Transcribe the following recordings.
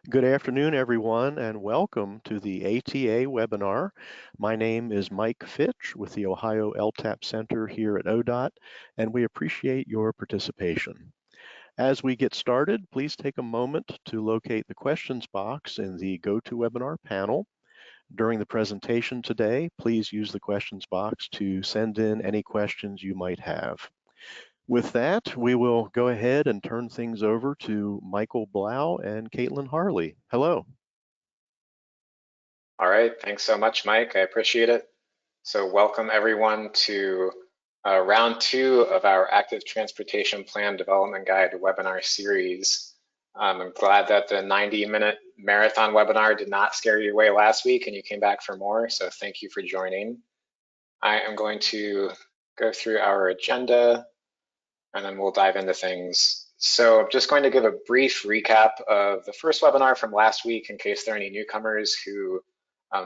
Good afternoon, everyone, and welcome to the ATA webinar. My name is Mike Fitch with the Ohio LTAP Center here at ODOT, and we appreciate your participation. As we get started, please take a moment to locate the questions box in the GoToWebinar panel. During the presentation today, please use the questions box to send in any questions you might have. With that, we will go ahead and turn things over to Michael Blau and Caitlin Harley. Hello. All right, thanks so much, Mike. I appreciate it. So welcome everyone to round 2 of our Active Transportation Plan Development Guide webinar series. I'm glad that the 90-minute marathon webinar did not scare you away last week and you came back for more, so thank you for joining. I am going to go through our agenda and then we'll dive into things. So I'm just going to give a brief recap of the first webinar from last week in case there are any newcomers who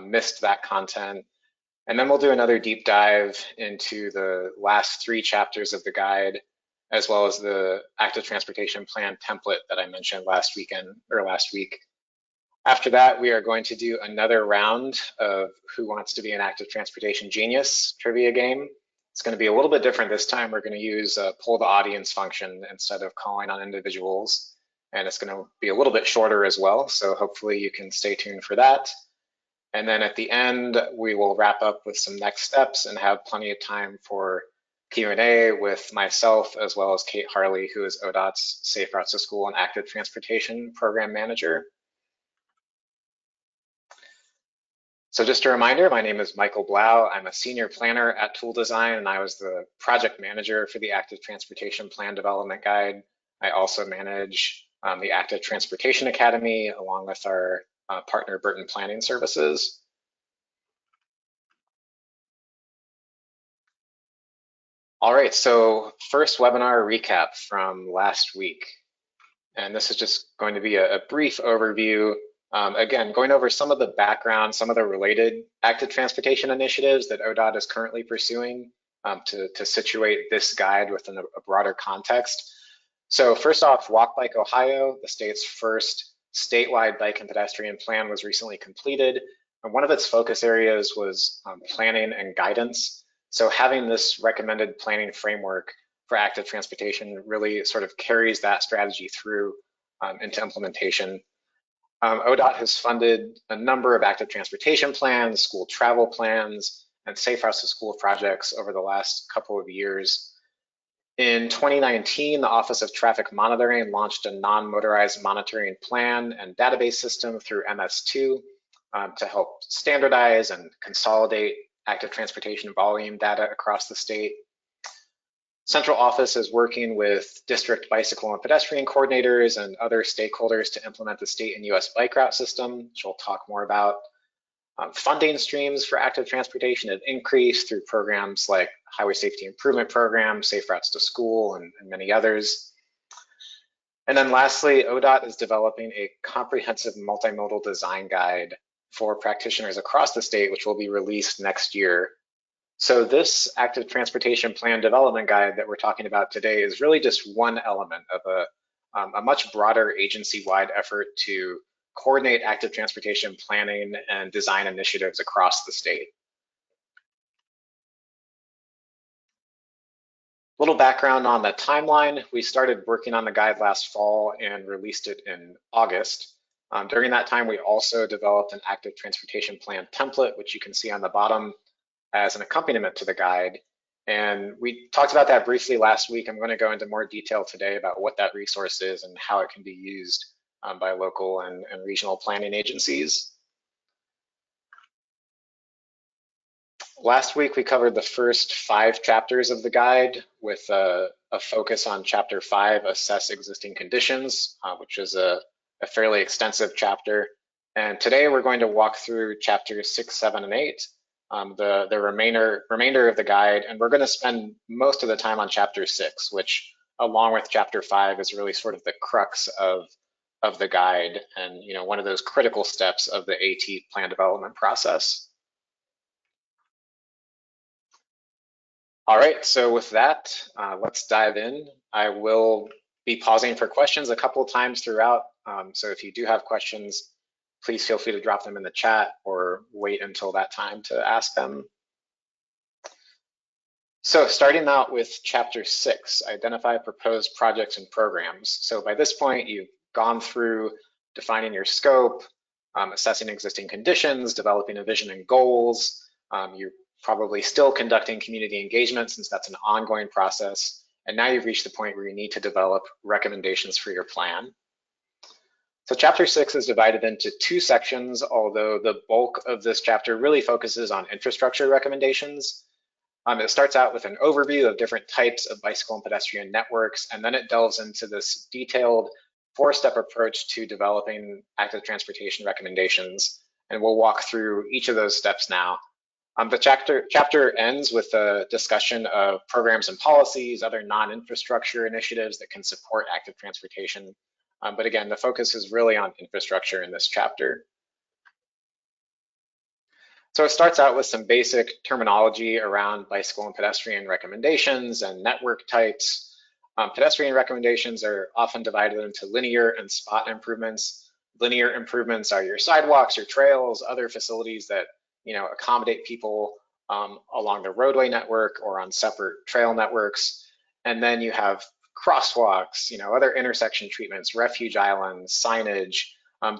missed that content. And then we'll do another deep dive into the last 3 chapters of the guide, as well as the Active Transportation Plan template that I mentioned last week. After that, we are going to do another round of Who Wants to Be an Active Transportation Genius trivia game. It's going to be a little bit different this time. We're going to use a poll the audience function instead of calling on individuals. And it's going to be a little bit shorter as well. So hopefully you can stay tuned for that. And then at the end, we will wrap up with some next steps and have plenty of time for Q&A with myself, as well as Kate Harley, who is ODOT's Safe Routes to School and Active Transportation Program Manager. So just a reminder, my name is Michael Blau. I'm a senior planner at Toole Design, and I was the project manager for the Active Transportation Plan Development Guide. I also manage the Active Transportation Academy, along with our partner Burton Planning Services. All right, so first webinar recap from last week. And this is just going to be a brief overview. Again, going over some of the background, some of the related active transportation initiatives that ODOT is currently pursuing to situate this guide within a broader context. So first off, Walk Bike Ohio, the state's first statewide bike and pedestrian plan, was recently completed. And one of its focus areas was planning and guidance. So having this recommended planning framework for active transportation really sort of carries that strategy through into implementation. ODOT has funded a number of active transportation plans, school travel plans, and Safe Routes to School projects over the last couple of years. In 2019, the Office of Traffic Monitoring launched a non-motorized monitoring plan and database system through MS2 to help standardize and consolidate active transportation volume data across the state. Central Office is working with district bicycle and pedestrian coordinators and other stakeholders to implement the state and US bike route system, which we'll talk more about. Funding streams for active transportation have increased through programs like Highway Safety Improvement Program, Safe Routes to School, and many others. And then lastly, ODOT is developing a comprehensive multimodal design guide for practitioners across the state, which will be released next year. So this active transportation plan development guide that we're talking about today is really just one element of a much broader agency-wide effort to coordinate active transportation planning and design initiatives across the state. A little background on the timeline. We started working on the guide last fall and released it in August. During that time, we also developed an active transportation plan template, which you can see on the bottom as an accompaniment to the guide. And we talked about that briefly last week. I'm going to go into more detail today about what that resource is and how it can be used by local and regional planning agencies. Last week, we covered the first 5 chapters of the guide with a focus on Chapter 5, Assess Existing Conditions, which is a fairly extensive chapter. And today, we're going to walk through Chapters 6, 7, and 8, the remainder of the guide, and we're going to spend most of the time on Chapter 6, which, along with Chapter 5, is really sort of the crux of the guide and one of those critical steps of the AT plan development process. All right, so with that, let's dive in. I will be pausing for questions a couple of times throughout So if you do have questions, please feel free to drop them in the chat or wait until that time to ask them. So starting out with chapter 6, identify proposed projects and programs. So by this point, you've gone through defining your scope, assessing existing conditions, developing a vision and goals. You're probably still conducting community engagement since that's an ongoing process. And now you've reached the point where you need to develop recommendations for your plan. So chapter 6 is divided into 2 sections, although the bulk of this chapter really focuses on infrastructure recommendations. It starts out with an overview of different types of bicycle and pedestrian networks, and then it delves into this detailed 4-step approach to developing active transportation recommendations. And we'll walk through each of those steps now. The chapter ends with a discussion of programs and policies, other non-infrastructure initiatives that can support active transportation. But again, the focus is really on infrastructure in this chapter. So it starts out with some basic terminology around bicycle and pedestrian recommendations and network types. Pedestrian recommendations are often divided into linear and spot improvements. Linear improvements are your sidewalks, your trails, other facilities that accommodate people along the roadway network or on separate trail networks. And then you have crosswalks, other intersection treatments, refuge islands, signage.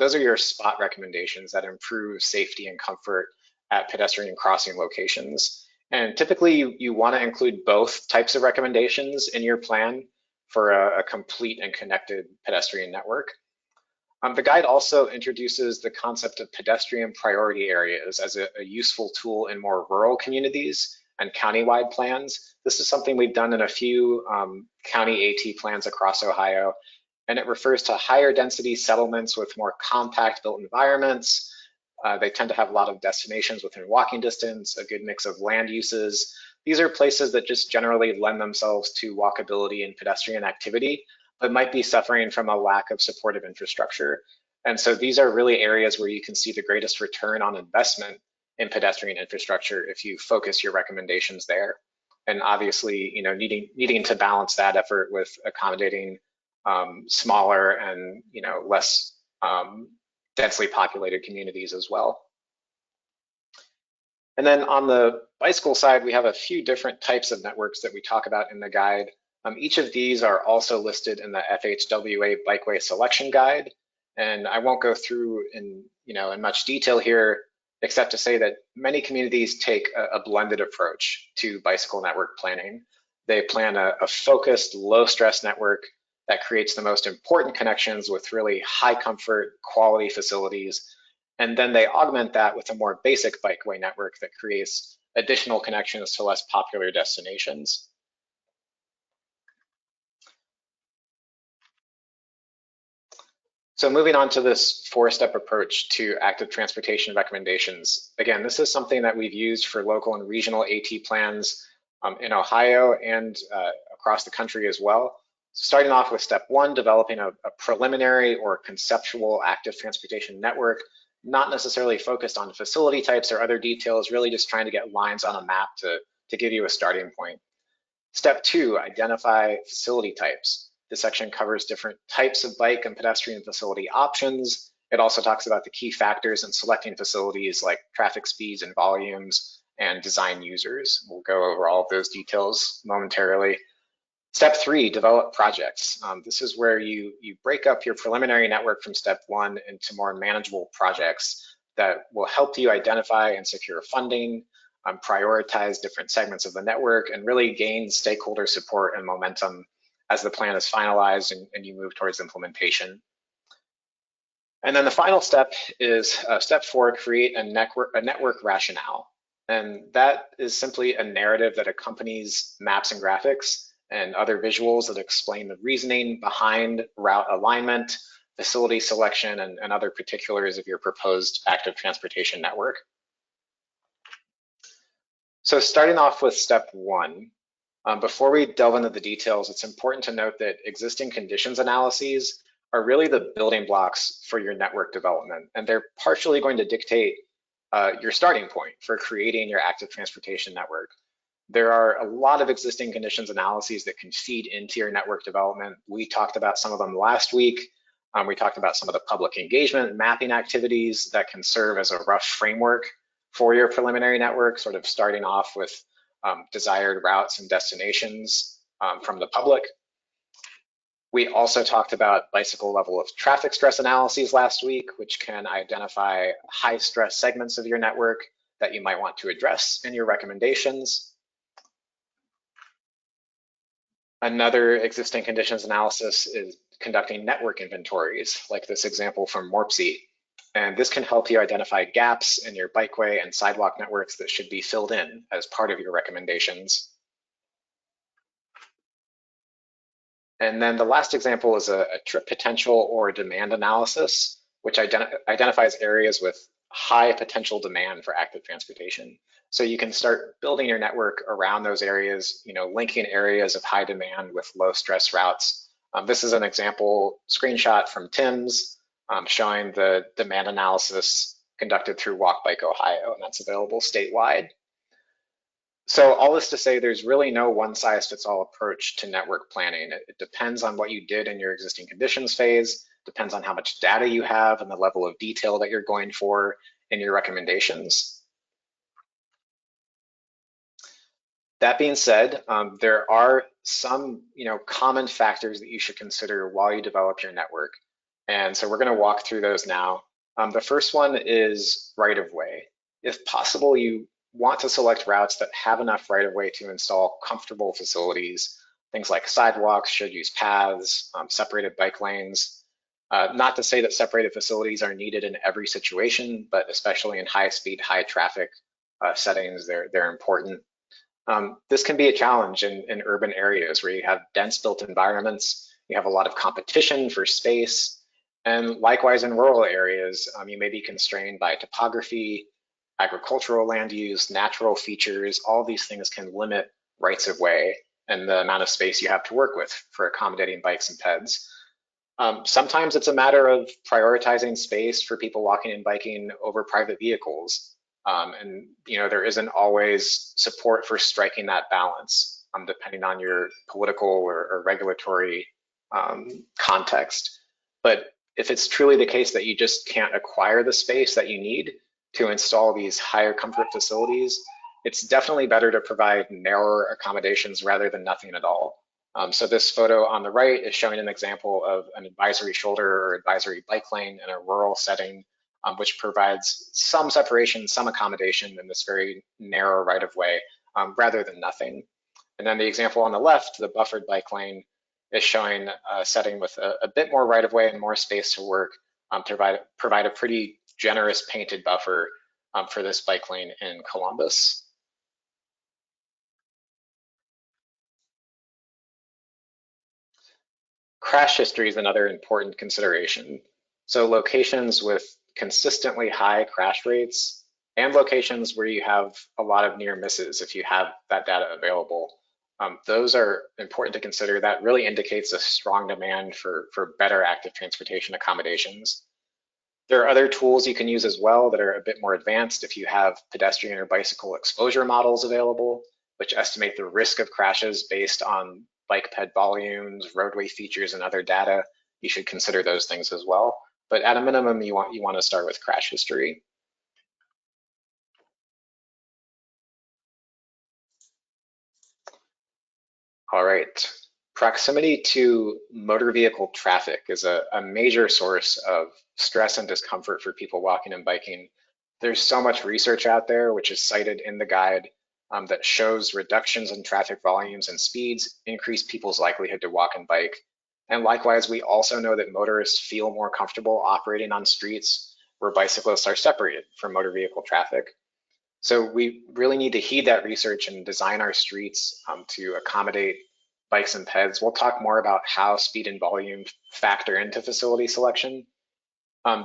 Those are your spot recommendations that improve safety and comfort at pedestrian crossing locations. And typically you want to include both types of recommendations in your plan for a complete and connected pedestrian network. The guide also introduces the concept of pedestrian priority areas as a useful tool in more rural communities and countywide plans. This is something we've done in a few county AT plans across Ohio, and it refers to higher density settlements with more compact built environments. They tend to have a lot of destinations within walking distance, a good mix of land uses. These are places that just generally lend themselves to walkability and pedestrian activity, but might be suffering from a lack of supportive infrastructure. And so these are really areas where you can see the greatest return on investment in pedestrian infrastructure if you focus your recommendations there. And obviously, needing to balance that effort with accommodating smaller and less densely populated communities as well. And then on the bicycle side, we have a few different types of networks that we talk about in the guide. Each of these are also listed in the FHWA Bikeway Selection Guide. And I won't go through in much detail here, except to say that many communities take a blended approach to bicycle network planning. They plan a focused, low-stress network that creates the most important connections with really high comfort, quality facilities. And then they augment that with a more basic bikeway network that creates additional connections to less popular destinations. So moving on to this 4-step approach to active transportation recommendations. Again, this is something that we've used for local and regional AT plans in Ohio and across the country as well. So starting off with step 1, developing a preliminary or conceptual active transportation network, not necessarily focused on facility types or other details, really just trying to get lines on a map to give you a starting point. Step 2, identify facility types. This section covers different types of bike and pedestrian facility options. It also talks about the key factors in selecting facilities like traffic speeds and volumes and design users. We'll go over all of those details momentarily. Step 3, develop projects. This is where you break up your preliminary network from step 1 into more manageable projects that will help you identify and secure funding, prioritize different segments of the network, and really gain stakeholder support and momentum as the plan is finalized and you move towards implementation. And then the final step is step 4, create a network rationale. And that is simply a narrative that accompanies maps and graphics and other visuals that explain the reasoning behind route alignment, facility selection, and other particulars of your proposed active transportation network. So starting off with step 1, before we delve into the details, it's important to note that existing conditions analyses are really the building blocks for your network development, and they're partially going to dictate your starting point for creating your active transportation network. There are a lot of existing conditions analyses that can feed into your network development. We talked about some of them last week, We talked about some of the public engagement mapping activities that can serve as a rough framework for your preliminary network, sort of starting off with desired routes and destinations from the public. We also talked about bicycle level of traffic stress analyses last week, which can identify high stress segments of your network that you might want to address in your recommendations. Another existing conditions analysis is conducting network inventories, like this example from Morpsey. And this can help you identify gaps in your bikeway and sidewalk networks that should be filled in as part of your recommendations. And then the last example is a trip potential or demand analysis, which identifies areas with high potential demand for active transportation. So you can start building your network around those areas, linking areas of high demand with low stress routes. This is an example screenshot from Tim's showing the demand analysis conducted through Walk Bike Ohio, and that's available statewide. So all this to say, there's really no one-size-fits-all approach to network planning. It depends on what you did in your existing conditions phase, depends on how much data you have and the level of detail that you're going for in your recommendations. That being said, there are some common factors that you should consider while you develop your network. And so we're going to walk through those now. The first one is right-of-way. If possible, you want to select routes that have enough right-of-way to install comfortable facilities. Things like sidewalks should use paths, separated bike lanes. Not to say that separated facilities are needed in every situation, but especially in high-speed, high-traffic settings, they're important. This can be a challenge in urban areas where you have dense built environments, you have a lot of competition for space, and likewise in rural areas, you may be constrained by topography, agricultural land use, natural features. All these things can limit rights of way and the amount of space you have to work with for accommodating bikes and peds. Sometimes it's a matter of prioritizing space for people walking and biking over private vehicles. And there isn't always support for striking that balance, depending on your political or regulatory context. But if it's truly the case that you just can't acquire the space that you need to install these higher comfort facilities, it's definitely better to provide narrower accommodations rather than nothing at all. So this photo on the right is showing an example of an advisory shoulder or advisory bike lane in a rural setting, which provides some separation, some accommodation in this very narrow right-of-way, rather than nothing. And then the example on the left, the buffered bike lane, is showing a setting with a bit more right-of-way and more space to work to provide a pretty generous painted buffer for this bike lane in Columbus. Crash history is another important consideration. So locations with consistently high crash rates and locations where you have a lot of near misses, if you have that data available, those are important to consider. That really indicates a strong demand for better active transportation accommodations. There are other tools you can use as well that are a bit more advanced if you have pedestrian or bicycle exposure models available, which estimate the risk of crashes based on bike ped volumes, roadway features, and other data. You should consider those things as well. But at a minimum, you want to start with crash history. All right. Proximity to motor vehicle traffic is a major source of stress and discomfort for people walking and biking. There's so much research out there, which is cited in the guide, that shows reductions in traffic volumes and speeds increase people's likelihood to walk and bike. And likewise, we also know that motorists feel more comfortable operating on streets where bicyclists are separated from motor vehicle traffic. So we really need to heed that research and design our streets to accommodate bikes and peds. We'll talk more about how speed and volume factor into facility selection.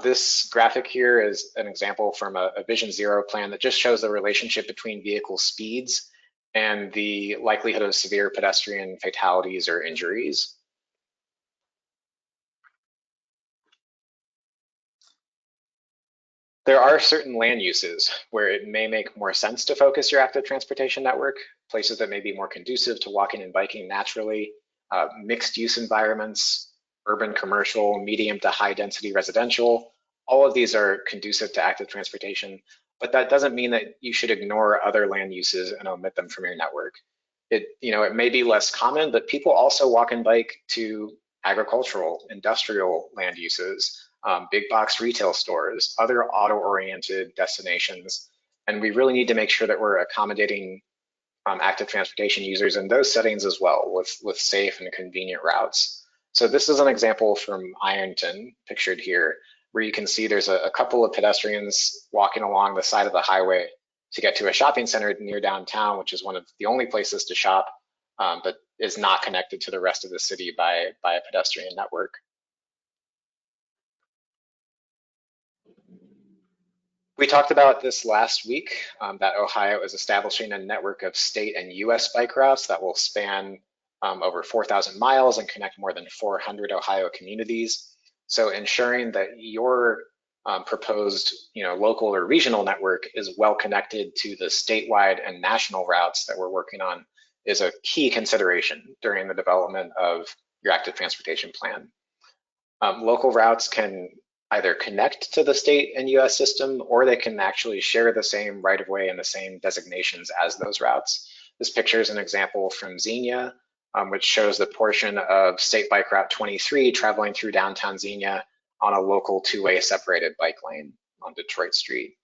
This graphic here is an example from a Vision Zero plan that just shows the relationship between vehicle speeds and the likelihood of severe pedestrian fatalities or injuries. There are certain land uses where it may make more sense to focus your active transportation network, places that may be more conducive to walking and biking naturally, mixed use environments, urban commercial, medium to high density residential. All of these are conducive to active transportation, but that doesn't mean that you should ignore other land uses and omit them from your network. It may be less common, but people also walk and bike to agricultural, industrial land uses, big box retail stores, other auto-oriented destinations. And we really need to make sure that we're accommodating active transportation users in those settings as well with safe and convenient routes. So this is an example from Ironton, pictured here, where you can see there's a couple of pedestrians walking along the side of the highway to get to a shopping center near downtown, which is one of the only places to shop, but is not connected to the rest of the city by a pedestrian network. We talked about this last week, that Ohio is establishing a network of state and US bike routes that will span over 4,000 miles and connect more than 400 Ohio communities. So ensuring that your proposed local or regional network is well connected to the statewide and national routes that we're working on is a key consideration during the development of your active transportation plan. Local routes can either connect to the state and US system, or they can actually share the same right-of-way and the same designations as those routes. This picture is an example from Xenia, which shows the portion of State Bike Route 23 traveling through downtown Xenia on a local two-way separated bike lane on Detroit Street.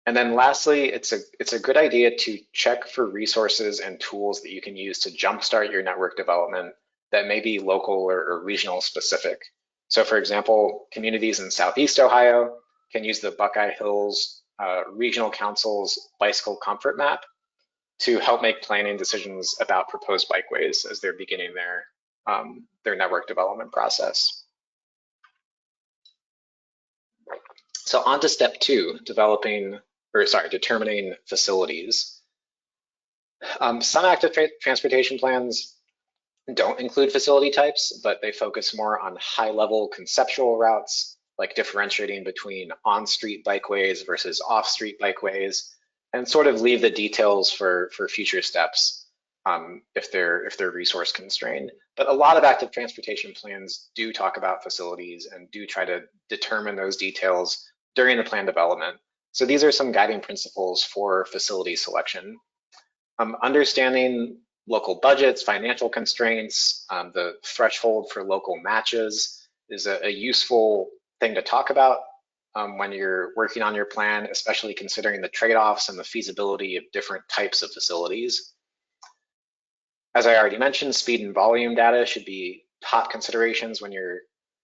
And then lastly, it's a good idea to check for resources and tools that you can use to jumpstart your network development that may be local or regional specific. So for example, communities in Southeast Ohio can use the Buckeye Hills Regional Council's Bicycle Comfort Map to help make planning decisions about proposed bikeways as they're beginning their network development process. So on to step 2, determining facilities. Some active transportation plans don't include facility types, but they focus more on high-level conceptual routes, like differentiating between on-street bikeways versus off-street bikeways, and sort of leave the details for future steps if they're resource constrained. But a lot of active transportation plans do talk about facilities and do try to determine those details during the plan development. So these are some guiding principles for facility selection. Understanding local budgets, financial constraints, the threshold for local matches is a useful thing to talk about when you're working on your plan, especially considering the trade-offs and the feasibility of different types of facilities. As I already mentioned, speed and volume data should be top considerations when you're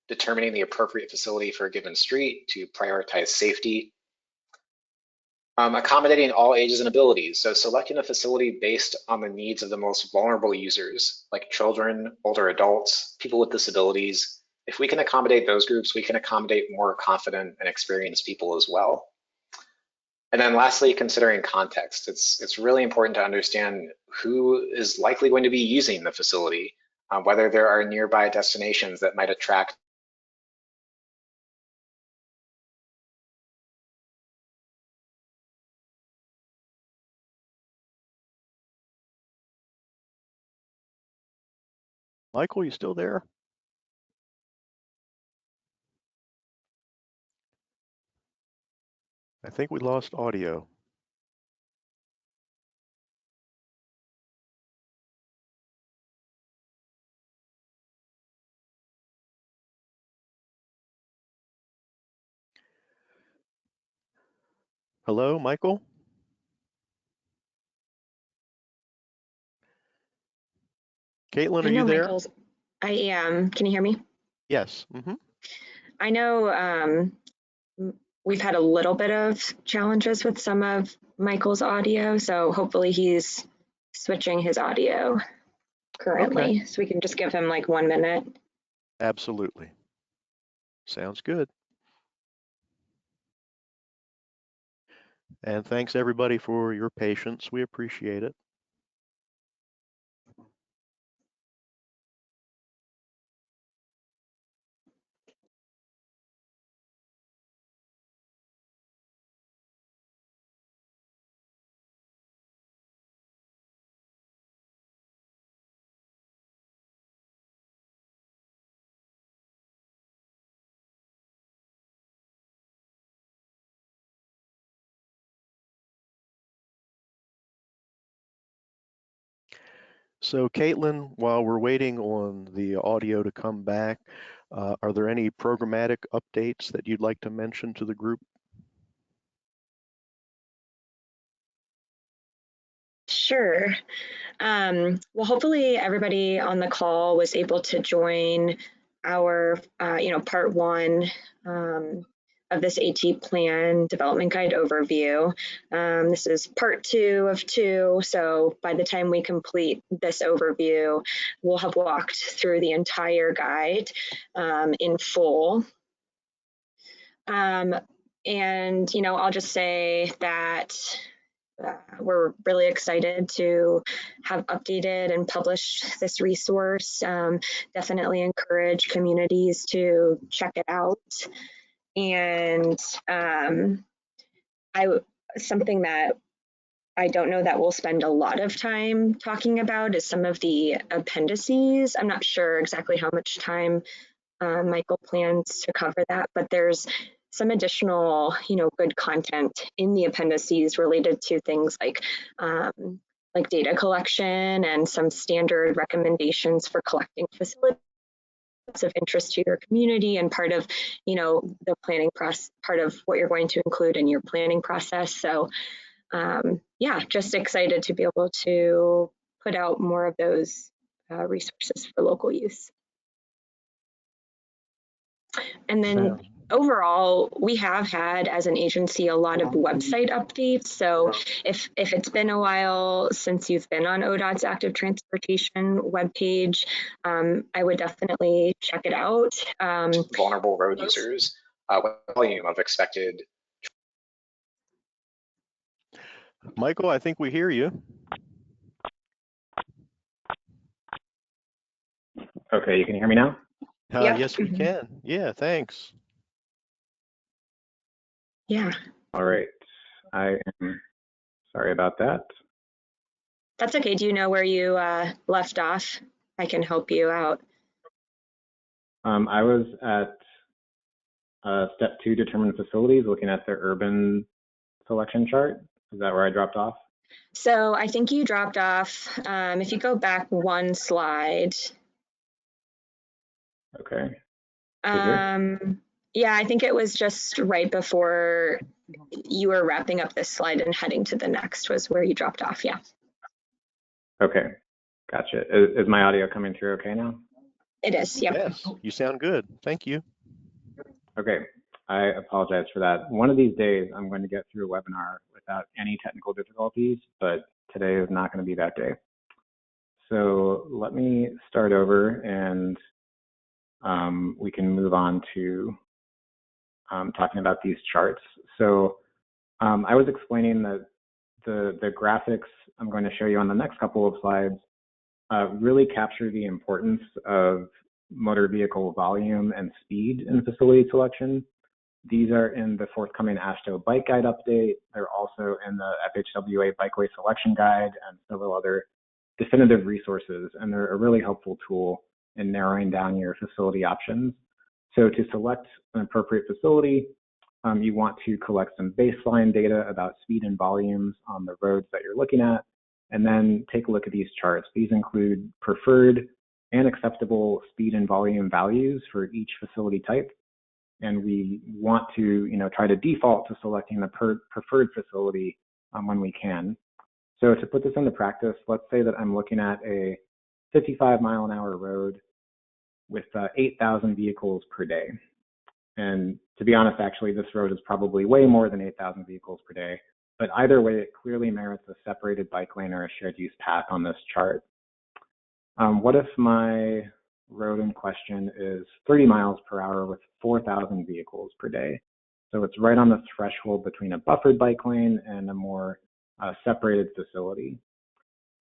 determining the appropriate facility for a given street to prioritize safety. Accommodating all ages and abilities. So selecting a facility based on the needs of the most vulnerable users, like children, older adults, people with disabilities. If we can accommodate those groups, we can accommodate more confident and experienced people as well. And then lastly, considering context. It's really important to understand who is likely going to be using the facility, whether there are nearby destinations that might attract Michael, you still there? I think we lost audio. Hello, Michael? Caitlin, are you there? I am. Can you hear me? Yes. Mm-hmm. I know we've had a little bit of challenges with some of Michael's audio, so hopefully he's switching his audio currently. Okay. So we can just give him like 1 minute. Absolutely. Sounds good. And thanks everybody for your patience. We appreciate it. So Caitlin, while we're waiting on the audio to come back, are there any programmatic updates that you'd like to mention to the group? Sure. Well, hopefully everybody on the call was able to join our, part one of this AT plan development guide overview. This is part 2 of 2. So by the time we complete this overview, we'll have walked through the entire guide in full. And, I'll just say that we're really excited to have updated and published this resource. Definitely encourage communities to check it out. And something that I don't know that we'll spend a lot of time talking about is some of the appendices. I'm not sure exactly how much time Michael plans to cover that, but there's some additional, good content in the appendices related to things like data collection and some standard recommendations for collecting facilities of interest to your community and part of, the planning process, part of what you're going to include in your planning process. So, yeah, just excited to be able to put out more of those resources for local use. And then overall, we have had as an agency a lot of website updates. So if it's been a while since you've been on ODOT's active transportation webpage, I would definitely check it out. Vulnerable road users, what volume of expected? Michael, I think we hear you. Okay, you can hear me now? Yep. Yes, we can. Yeah, thanks. Yeah. All right. I am sorry about that. That's okay. Do you know where you left off? I can help you out. I was at step 2, determine facilities, looking at the urban selection chart. Is that where I dropped off? So I think you dropped off. If you go back one slide. Okay. Yeah, I think it was just right before you were wrapping up this slide and heading to the next was where you dropped off. Yeah. Okay. Gotcha. Is my audio coming through okay now? It is. Yep. Yes, you sound good. Thank you. Okay. I apologize for that. One of these days, I'm going to get through a webinar without any technical difficulties, but today is not going to be that day. So let me start over and we can move on to talking about these charts. So I was explaining that the graphics I'm going to show you on the next couple of slides really capture the importance of motor vehicle volume and speed in facility selection. These are in the forthcoming AASHTO Bike Guide update. They're also in the FHWA Bikeway Selection Guide and several other definitive resources, and they're a really helpful tool in narrowing down your facility options. So to select an appropriate facility, you want to collect some baseline data about speed and volumes on the roads that you're looking at, and then take a look at these charts. These include preferred and acceptable speed and volume values for each facility type. And we want to, try to default to selecting the preferred facility when we can. So to put this into practice, let's say that I'm looking at a 55-mile-an-hour road with 8,000 vehicles per day. And to be honest, actually, this road is probably way more than 8,000 vehicles per day. But either way, it clearly merits a separated bike lane or a shared use path on this chart. What if my road in question is 30 miles per hour with 4,000 vehicles per day? So it's right on the threshold between a buffered bike lane and a more separated facility.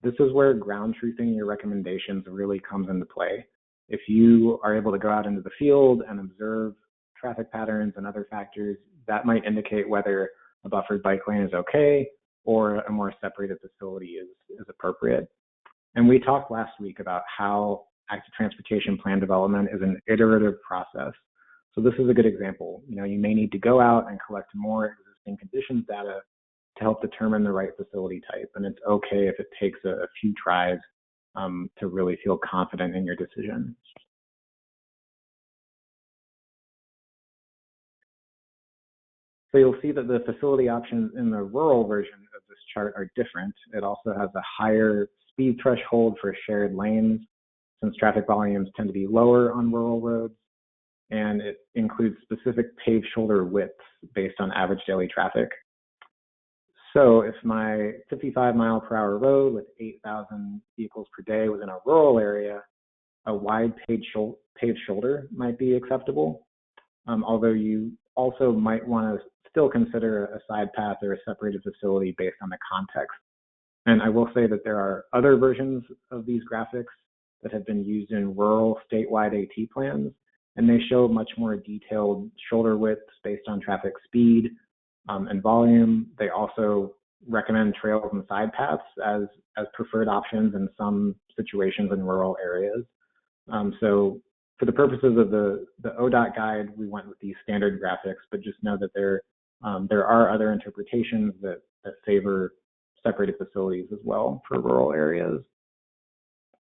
This is where ground truthing your recommendations really comes into play. If you are able to go out into the field and observe traffic patterns and other factors, that might indicate whether a buffered bike lane is okay or a more separated facility is appropriate. And we talked last week about how active transportation plan development is an iterative process. So this is a good example. You may need to go out and collect more existing conditions data to help determine the right facility type. And it's okay if it takes a few tries to really feel confident in your decision. So you'll see that the facility options in the rural version of this chart are different. It also has a higher speed threshold for shared lanes, since traffic volumes tend to be lower on rural roads, and it includes specific paved shoulder widths based on average daily traffic. So if my 55-mile-per-hour road with 8,000 vehicles per day was in a rural area, a wide paved shoulder might be acceptable, although you also might want to still consider a side path or a separated facility based on the context. And I will say that there are other versions of these graphics that have been used in rural statewide AT plans, and they show much more detailed shoulder widths based on traffic speed and volume. They also recommend trails and side paths as preferred options in some situations in rural areas. So for the purposes of the ODOT guide, we went with these standard graphics, but just know that there are other interpretations that favor separated facilities as well for rural areas.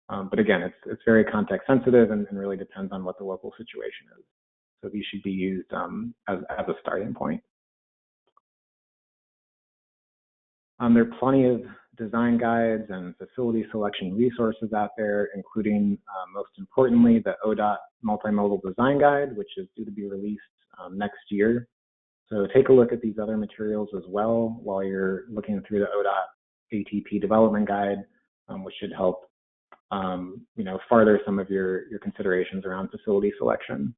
But again, it's very context sensitive and really depends on what the local situation is. So these should be used as a starting point. There are plenty of design guides and facility selection resources out there, including, most importantly, the ODOT Multimodal Design Guide, which is due to be released next year. So take a look at these other materials as well while you're looking through the ODOT ATP Development Guide, which should help farther some of your considerations around facility selection.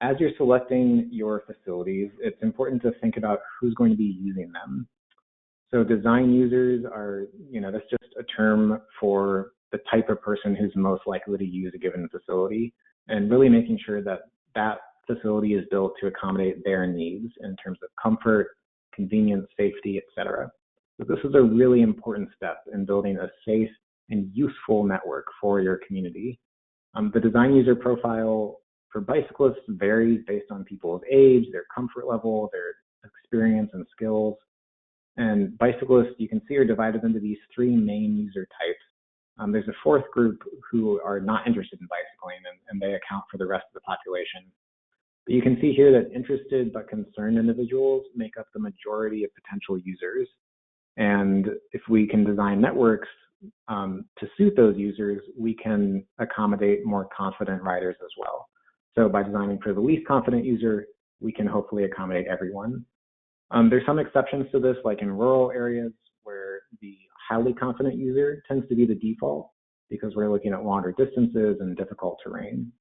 As you're selecting your facilities, it's important to think about who's going to be using them. So design users are, that's just a term for the type of person who's most likely to use a given facility, and really making sure that that facility is built to accommodate their needs in terms of comfort, convenience, safety, etc. So this is a really important step in building a safe and useful network for your community. The design user profile for bicyclists varies based on people's age, their comfort level, their experience and skills. And bicyclists, you can see, are divided into these three main user types. There's a fourth group who are not interested in bicycling, and they account for the rest of the population. But you can see here that interested but concerned individuals make up the majority of potential users. And if we can design networks to suit those users, we can accommodate more confident riders as well. So by designing for the least confident user, we can hopefully accommodate everyone. There's some exceptions to this, like in rural areas where the highly confident user tends to be the default because we're looking at longer distances and difficult terrain.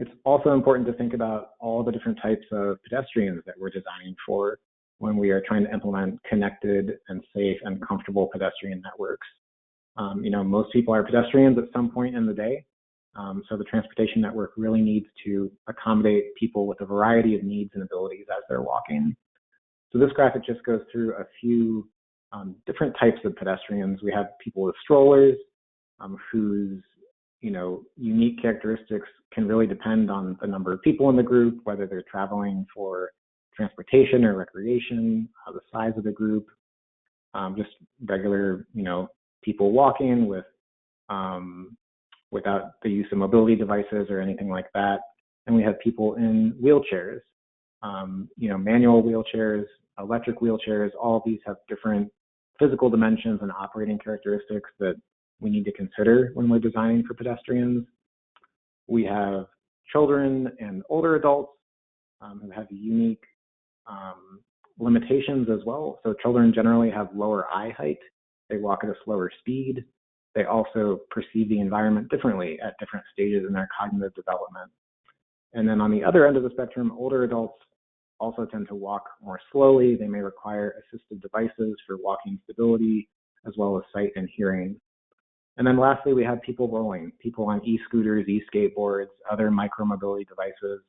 It's also important to think about all the different types of pedestrians that we're designing for when we are trying to implement connected and safe and comfortable pedestrian networks. Most people are pedestrians at some point in the day, so the transportation network really needs to accommodate people with a variety of needs and abilities as they're walking. So this graphic just goes through a few different types of pedestrians. We have people with strollers whose unique characteristics can really depend on the number of people in the group, whether they're traveling for transportation or recreation, the size of the group, just regular, people walking without the use of mobility devices or anything like that. And we have people in wheelchairs, manual wheelchairs, electric wheelchairs. All of these have different physical dimensions and operating characteristics that we need to consider when we're designing for pedestrians. We have children and older adults who have unique limitations as well. So children generally have lower eye height. They walk at a slower speed. They also perceive the environment differently at different stages in their cognitive development. And then on the other end of the spectrum, older adults also tend to walk more slowly. They may require assistive devices for walking stability, as well as sight and hearing. And then lastly, we have people rolling, people on e-scooters, e-skateboards, other micromobility devices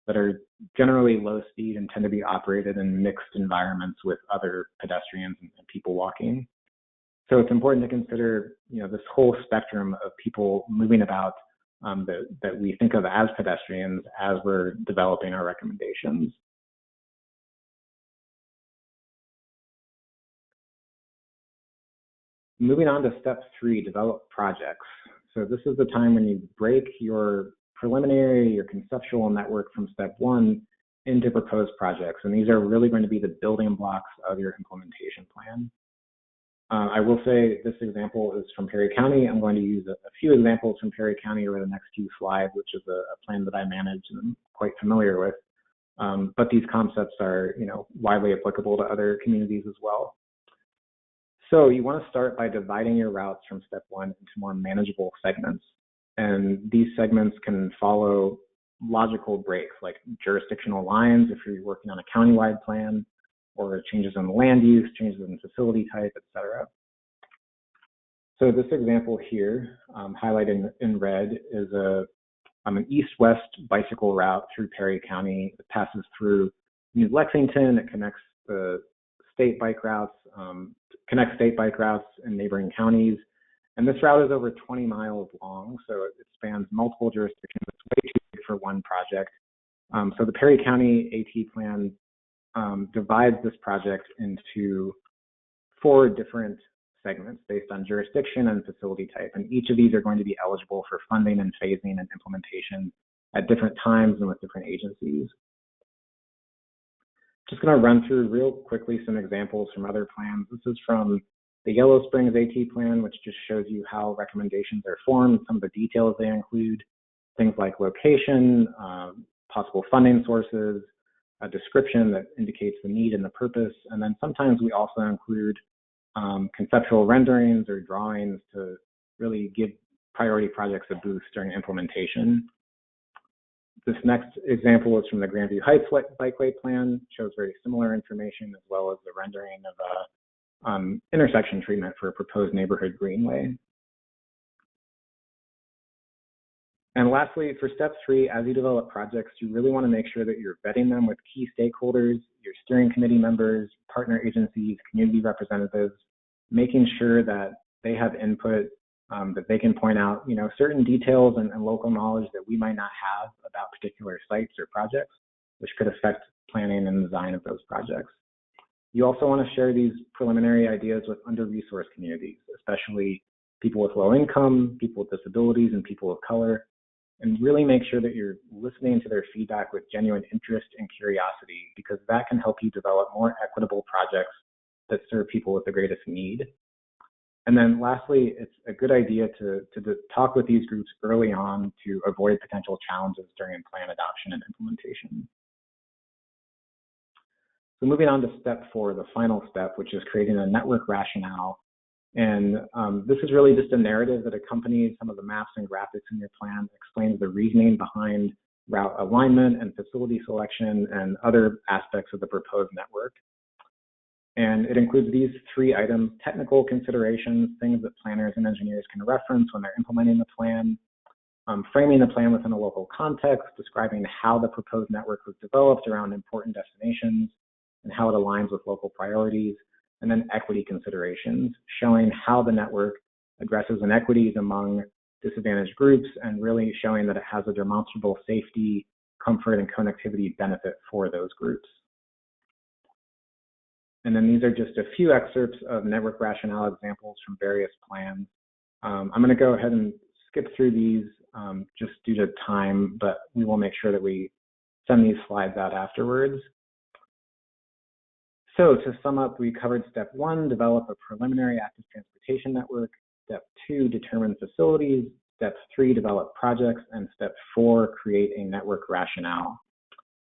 that are generally low speed and tend to be operated in mixed environments with other pedestrians and people walking. So it's important to consider, this whole spectrum of people moving about that we think of as pedestrians as we're developing our recommendations. Moving on to step 3, develop projects. So this is the time when you break your preliminary, your conceptual network from step 1 into proposed projects. And these are really going to be the building blocks of your implementation plan. I will say this example is from Perry County. I'm going to use a few examples from Perry County over the next few slides, which is a plan that I manage and I'm quite familiar with. But these concepts are, widely applicable to other communities as well. So you want to start by dividing your routes from step 1 into more manageable segments. And these segments can follow logical breaks like jurisdictional lines if you're working on a countywide plan, or changes in land use, changes in facility type, etc. So this example here, highlighted in red, is an east-west bicycle route through Perry County. It passes through New Lexington. It connects the state bike routes, in neighboring counties. And this route is over 20 miles long, so it spans multiple jurisdictions. It's way too big for one project. So the Perry County AT plan divides this project into 4 different segments based on jurisdiction and facility type. And each of these are going to be eligible for funding and phasing and implementation at different times and with different agencies. Just going to run through real quickly some examples from other plans. This is from the Yellow Springs AT plan, which just shows you how recommendations are formed, some of the details they include, things like location, possible funding sources, a description that indicates the need and the purpose. And then sometimes we also include conceptual renderings or drawings to really give priority projects a boost during implementation. This next example is from the Grandview Heights Bikeway Plan, shows very similar information as well as the rendering of a intersection treatment for a proposed neighborhood greenway. And lastly, for step 3, as you develop projects, you really want to make sure that you're vetting them with key stakeholders, your steering committee members, partner agencies, community representatives, making sure that they have input, that they can point out, certain details and local knowledge that we might not have about particular sites or projects, which could affect planning and design of those projects. You also want to share these preliminary ideas with under-resourced communities, especially people with low income, people with disabilities, and people of color, and really make sure that you're listening to their feedback with genuine interest and curiosity, because that can help you develop more equitable projects that serve people with the greatest need. And then lastly, it's a good idea to talk with these groups early on to avoid potential challenges during plan adoption and implementation. So moving on to step 4, the final step, which is creating a network rationale. And this is really just a narrative that accompanies some of the maps and graphics in your plan, explains the reasoning behind route alignment and facility selection and other aspects of the proposed network. And it includes these 3 items: technical considerations, things that planners and engineers can reference when they're implementing the plan, framing the plan within a local context, describing how the proposed network was developed around important destinations and how it aligns with local priorities, and then equity considerations, showing how the network addresses inequities among disadvantaged groups and really showing that it has a demonstrable safety, comfort, and connectivity benefit for those groups. And then these are just a few excerpts of network rationale examples from various plans. I'm going to go ahead and skip through these just due to time, but we will make sure that we send these slides out afterwards. So to sum up, we covered step 1, develop a preliminary active transportation network. Step 2, determine facilities. Step 3, develop projects. And step 4, create a network rationale.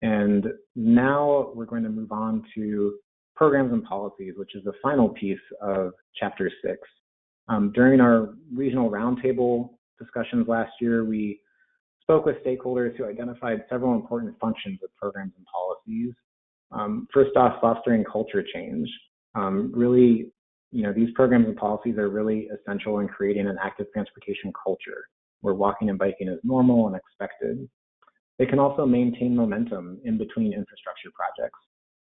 And now we're going to move on to programs and policies, which is the final piece of chapter 6. During our regional roundtable discussions last year, we spoke with stakeholders who identified several important functions of programs and policies. First off, fostering culture change. Really, these programs and policies are really essential in creating an active transportation culture where walking and biking is normal and expected. They can also maintain momentum in between infrastructure projects.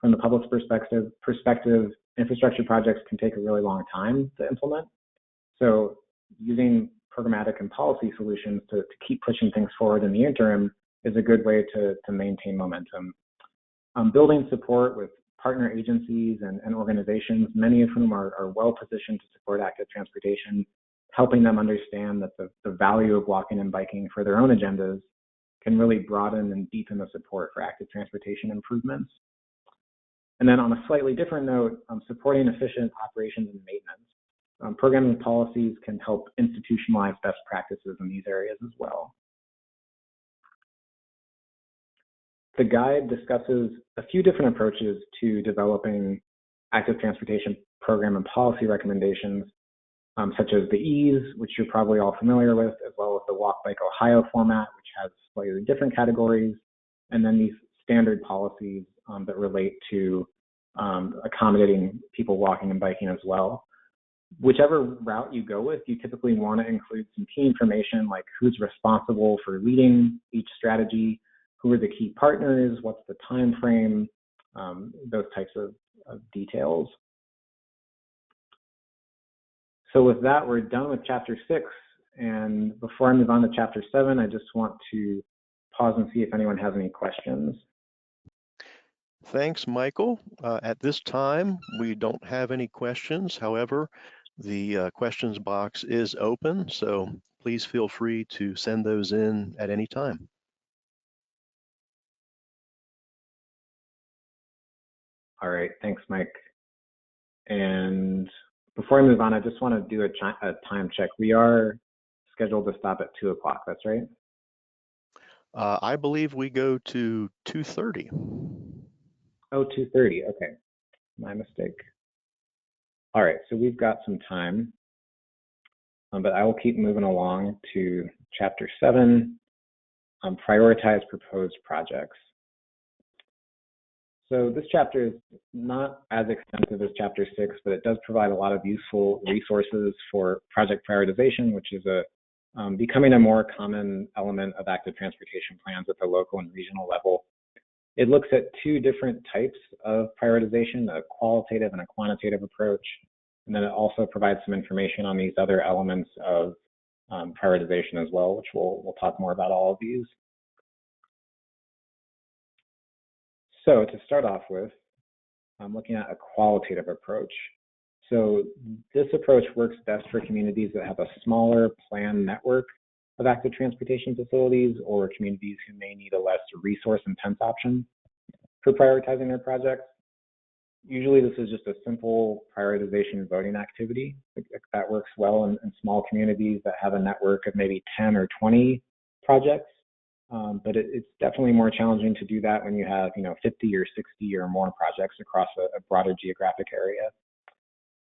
From the public's perspective, infrastructure projects can take a really long time to implement. So using programmatic and policy solutions to keep pushing things forward in the interim is a good way to maintain momentum. Building support with partner agencies and organizations, many of whom are well positioned to support active transportation, helping them understand that the value of walking and biking for their own agendas can really broaden and deepen the support for active transportation improvements. And then on a slightly different note, supporting efficient operations and maintenance. Programming policies can help institutionalize best practices in these areas as well. The guide discusses a few different approaches to developing active transportation program and policy recommendations, such as the EASE, which you're probably all familiar with, as well as the Walk Bike Ohio format, which has slightly different categories, and then these standard policies that relate to accommodating people walking and biking as well. Whichever route you go with, you typically want to include some key information like who's responsible for leading each strategy, who are the key partners, what's the time frame, those types of details. So with that, we're done with chapter 6. And before I move on to chapter 7, I just want to pause and see if anyone has any questions. Thanks, Michael. At this time, we don't have any questions. However, the questions box is open, so please feel free to send those in at any time. All right, thanks, Mike. And before I move on, I just want to do a time check. We are scheduled to stop at 2 o'clock, that's right? I believe we go to 2:30. Oh, 2:30, okay, my mistake. All right, so we've got some time, but I will keep moving along to chapter 7, prioritize proposed projects. So this chapter is not as extensive as chapter 6, but it does provide a lot of useful resources for project prioritization, which is becoming a more common element of active transportation plans at the local and regional level. It looks at 2 different types of prioritization, a qualitative and a quantitative approach, and then it also provides some information on these other elements of prioritization as well, which we'll talk more about all of these. So to start off with, I'm looking at a qualitative approach. So this approach works best for communities that have a smaller planned network of active transportation facilities or communities who may need a less resource-intense option for prioritizing their projects. Usually this is just a simple prioritization voting activity that works well in small communities that have a network of maybe 10 or 20 projects. But it's definitely more challenging to do that when you have 50 or 60 or more projects across a broader geographic area.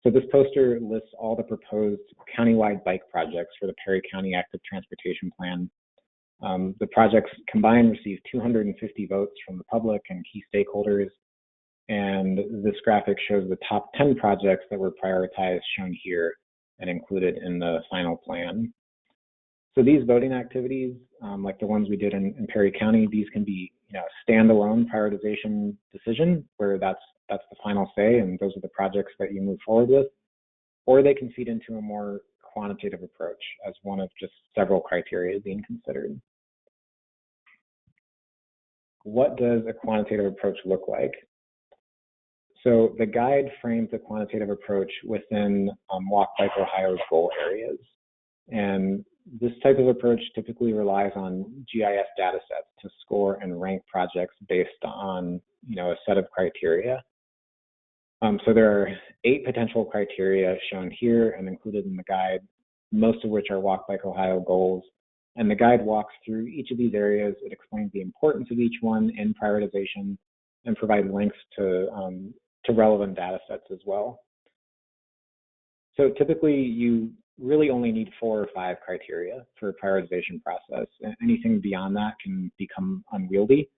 So this poster lists all the proposed countywide bike projects for the Perry County Active Transportation Plan. The projects combined received 250 votes from the public and key stakeholders. And this graphic shows the top 10 projects that were prioritized, shown here and included in the final plan. So these voting activities, like the ones we did in Perry County, these can be standalone prioritization decision where that's the final say and those are the projects that you move forward with, or they can feed into a more quantitative approach as one of just several criteria being considered. What does a quantitative approach look like? So the guide frames the quantitative approach within Walk Bike Ohio's goal areas. And this type of approach typically relies on GIS data sets to score and rank projects based on a set of criteria. So there are 8 potential criteria shown here and included in the guide, most of which are Walk Bike Ohio goals. And the guide walks through each of these areas. It explains the importance of each one in prioritization and provides links to relevant data sets as well. So typically you really only need 4 or 5 criteria for a prioritization process. Anything beyond that can become unwieldy.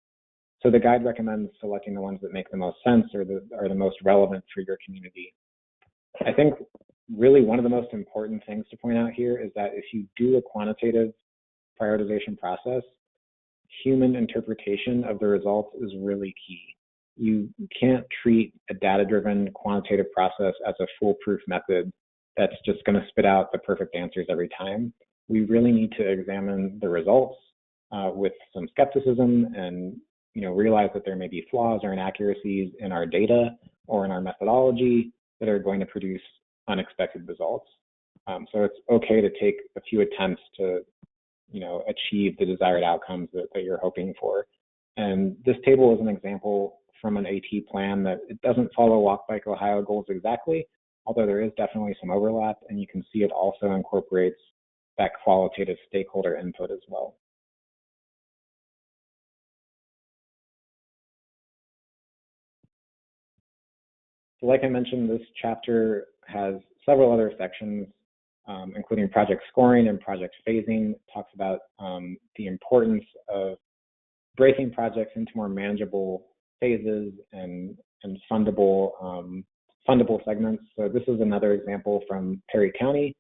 So the guide recommends selecting the ones that make the most sense or are the most relevant for your community. I think really one of the most important things to point out here is that if you do a quantitative prioritization process, human interpretation of the results is really key. You can't treat a data-driven quantitative process as a foolproof method that's just going to spit out the perfect answers every time. we really need to examine the results with some skepticism and realize that there may be flaws or inaccuracies in our data or in our methodology that are going to produce unexpected results. So it's okay to take a few attempts to achieve the desired outcomes that you're hoping for. And this table is an example from an AT plan that it doesn't follow Walk Bike Ohio goals exactly, although there is definitely some overlap, and you can see it also incorporates that qualitative stakeholder input as well. So like I mentioned, this chapter has several other sections, including project scoring and project phasing. It talks about the importance of breaking projects into more manageable phases and fundable segments. So this is another example from Perry County,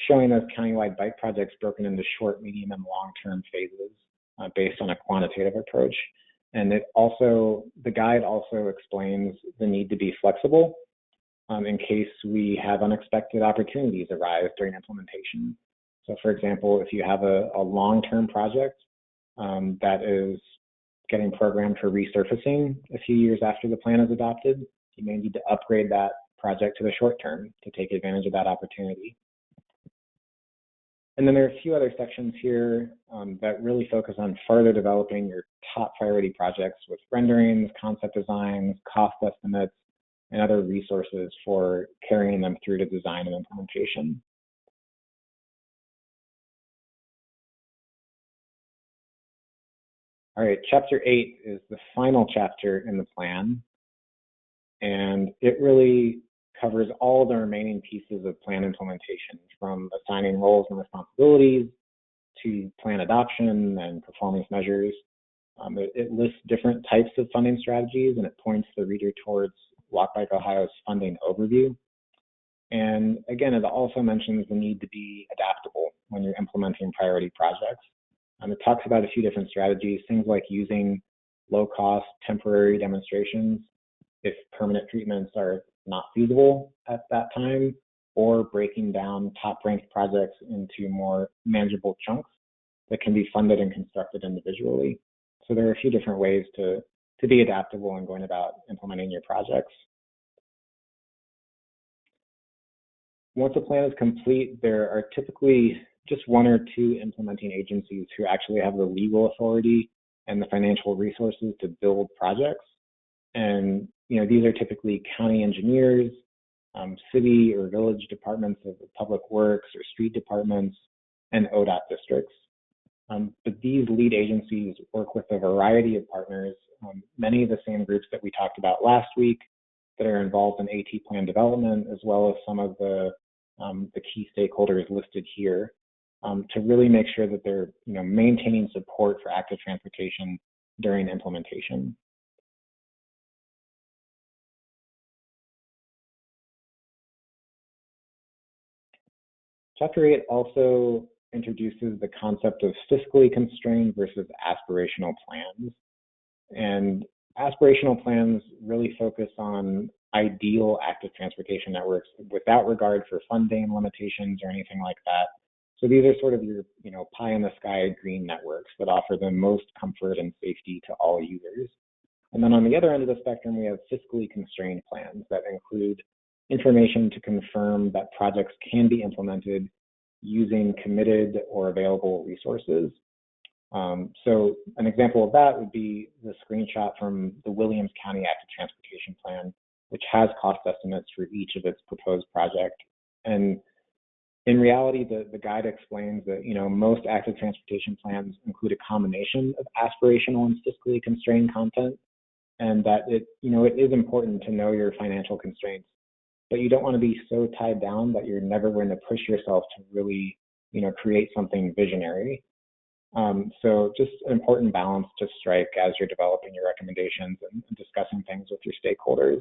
showing those countywide bike projects broken into short, medium, and long-term phases based on a quantitative approach. And the guide also explains the need to be flexible in case we have unexpected opportunities arise during implementation. So for example, if you have a long-term project that is getting programmed for resurfacing a few years after the plan is adopted, you may need to upgrade that project to the short term to take advantage of that opportunity. And then there are a few other sections here that really focus on further developing your top priority projects with renderings, concept designs, cost estimates, and other resources for carrying them through to design and implementation. All right, chapter 8 is the final chapter in the plan, and it really covers all the remaining pieces of plan implementation, from assigning roles and responsibilities to plan adoption and performance measures. It lists different types of funding strategies, and it points the reader towards Walk Bike Ohio's funding overview. And again, it also mentions the need to be adaptable when you're implementing priority projects. It talks about a few different strategies, things like using low-cost temporary demonstrations if permanent treatments are not feasible at that time, or breaking down top-ranked projects into more manageable chunks that can be funded and constructed individually. So there are a few different ways to be adaptable in going about implementing your projects. Once a plan is complete, there are typically just one or two implementing agencies who actually have the legal authority and the financial resources to build projects. And these are typically county engineers, city or village departments of public works or street departments, and ODOT districts. But these lead agencies work with a variety of partners, many of the same groups that we talked about last week that are involved in AT plan development, as well as some of the key stakeholders listed here, to really make sure that they're maintaining support for active transportation during implementation. Chapter 8 also introduces the concept of fiscally constrained versus aspirational plans. And aspirational plans really focus on ideal active transportation networks without regard for funding limitations or anything like that. So these are sort of your pie in the sky green networks that offer the most comfort and safety to all users. And then on the other end of the spectrum, we have fiscally constrained plans that include information to confirm that projects can be implemented using committed or available resources. So an example of that would be the screenshot from the Williams County Active Transportation Plan, which has cost estimates for each of its proposed projects. And in reality, the guide explains that most active transportation plans include a combination of aspirational and fiscally constrained content, and that it is important to know your financial constraints, but you don't want to be so tied down that you're never going to push yourself to really create something visionary. So just an important balance to strike as you're developing your recommendations and discussing things with your stakeholders.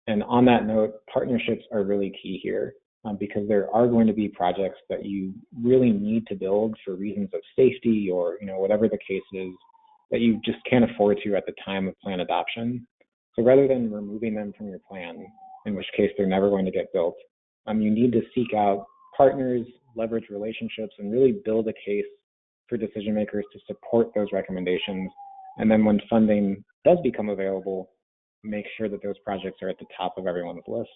And on that note, partnerships are really key here, because there are going to be projects that you really need to build for reasons of safety or whatever the case is that you just can't afford to at the time of plan adoption. So rather than removing them from your plan, in which case they're never going to get built, you need to seek out partners leverage relationships, and really build a case for decision makers to support those recommendations. And then when funding does become available, make sure that those projects are at the top of everyone's list.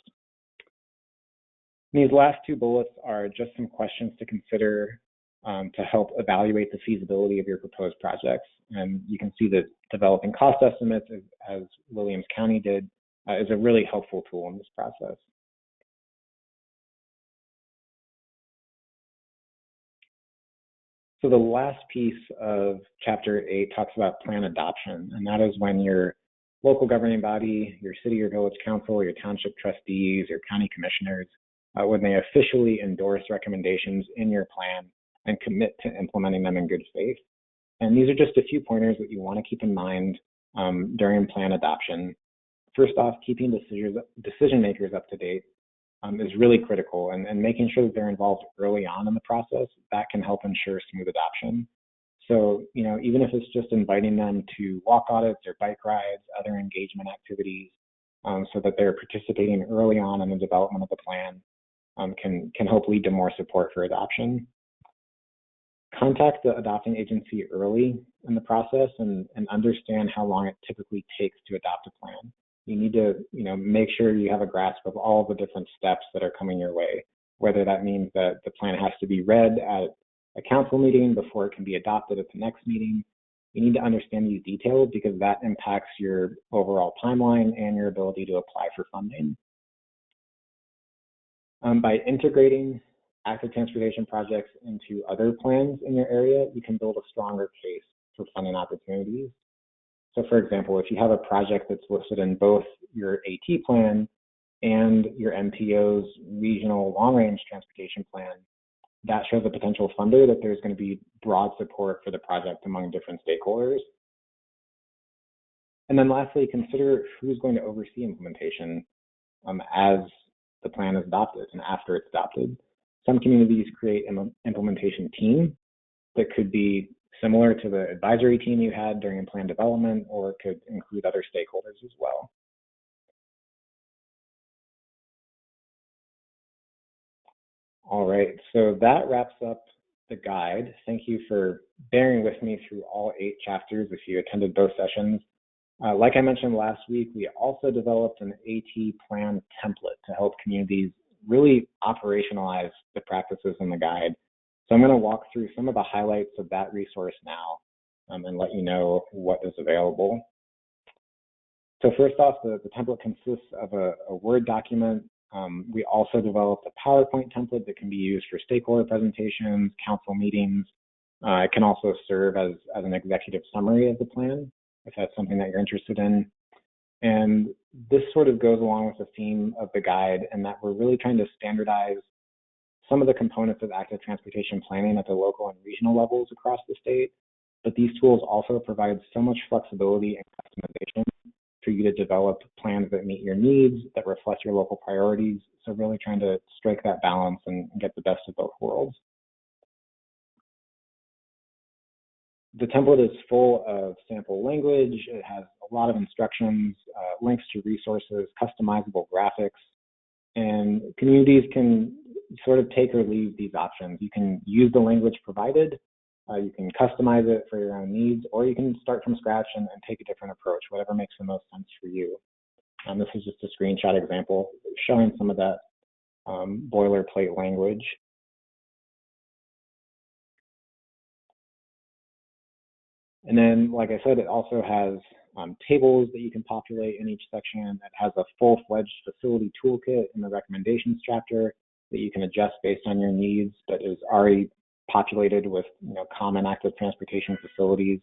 These last two bullets are just some questions to consider to help evaluate the feasibility of your proposed projects. And you can see that developing cost estimates, as Williams County did, is a really helpful tool in this process. So the last piece of Chapter 8 talks about plan adoption, and that is when your local governing body, your city or village council, your township trustees, your county commissioners, when they officially endorse recommendations in your plan and commit to implementing them in good faith. And these are just a few pointers that you want to keep in mind during plan adoption. First off, keeping decision makers up to date is really critical, and making sure that they're involved early on in the process, that can help ensure smooth adoption. So, even if it's just inviting them to walk audits or bike rides, other engagement activities, so that they're participating early on in the development of the plan, can help lead to more support for adoption. Contact the adopting agency early in the process and understand how long it typically takes to adopt a plan. You need to, make sure you have a grasp of all the different steps that are coming your way, whether that means that the plan has to be read at a council meeting before it can be adopted at the next meeting. You need to understand these details because that impacts your overall timeline and your ability to apply for funding. By integrating active transportation projects into other plans in your area, you can build a stronger case for funding opportunities. So for example, if you have a project that's listed in both your AT plan and your MPO's regional long-range transportation plan, that shows a potential funder that there's going to be broad support for the project among different stakeholders. And then lastly, consider who's going to oversee implementation as the plan is adopted and after it's adopted. Some communities create an implementation team that could be similar to the advisory team you had during plan development, or it could include other stakeholders as well. All right, so that wraps up the guide. Thank you for bearing with me through all 8 chapters if you attended both sessions. Like I mentioned last week, we also developed an AT plan template to help communities really operationalize the practices in the guide. So I'm going to walk through some of the highlights of that resource now and let you know what is available. So first off, the template consists of a Word document. We also developed a PowerPoint template that can be used for stakeholder presentations, council meetings. It can also serve as an executive summary of the plan, if that's something that you're interested in. And this sort of goes along with the theme of the guide, and that we're really trying to standardize some of the components of active transportation planning at the local and regional levels across the state. But these tools also provide so much flexibility and customization for you to develop plans that meet your needs, that reflect your local priorities. So really trying to strike that balance and get the best of both worlds. The template is full of sample language. It has a lot of instructions, links to resources, customizable graphics, and communities can sort of take or leave these options. You can use the language provided, you can customize it for your own needs, or you can start from scratch and take a different approach, whatever makes the most sense for you. This is just a screenshot example showing some of that boilerplate language. And then, like I said, it also has tables that you can populate in each section. It has a full-fledged facility toolkit in the recommendations chapter that you can adjust based on your needs, but is already populated with common active transportation facilities.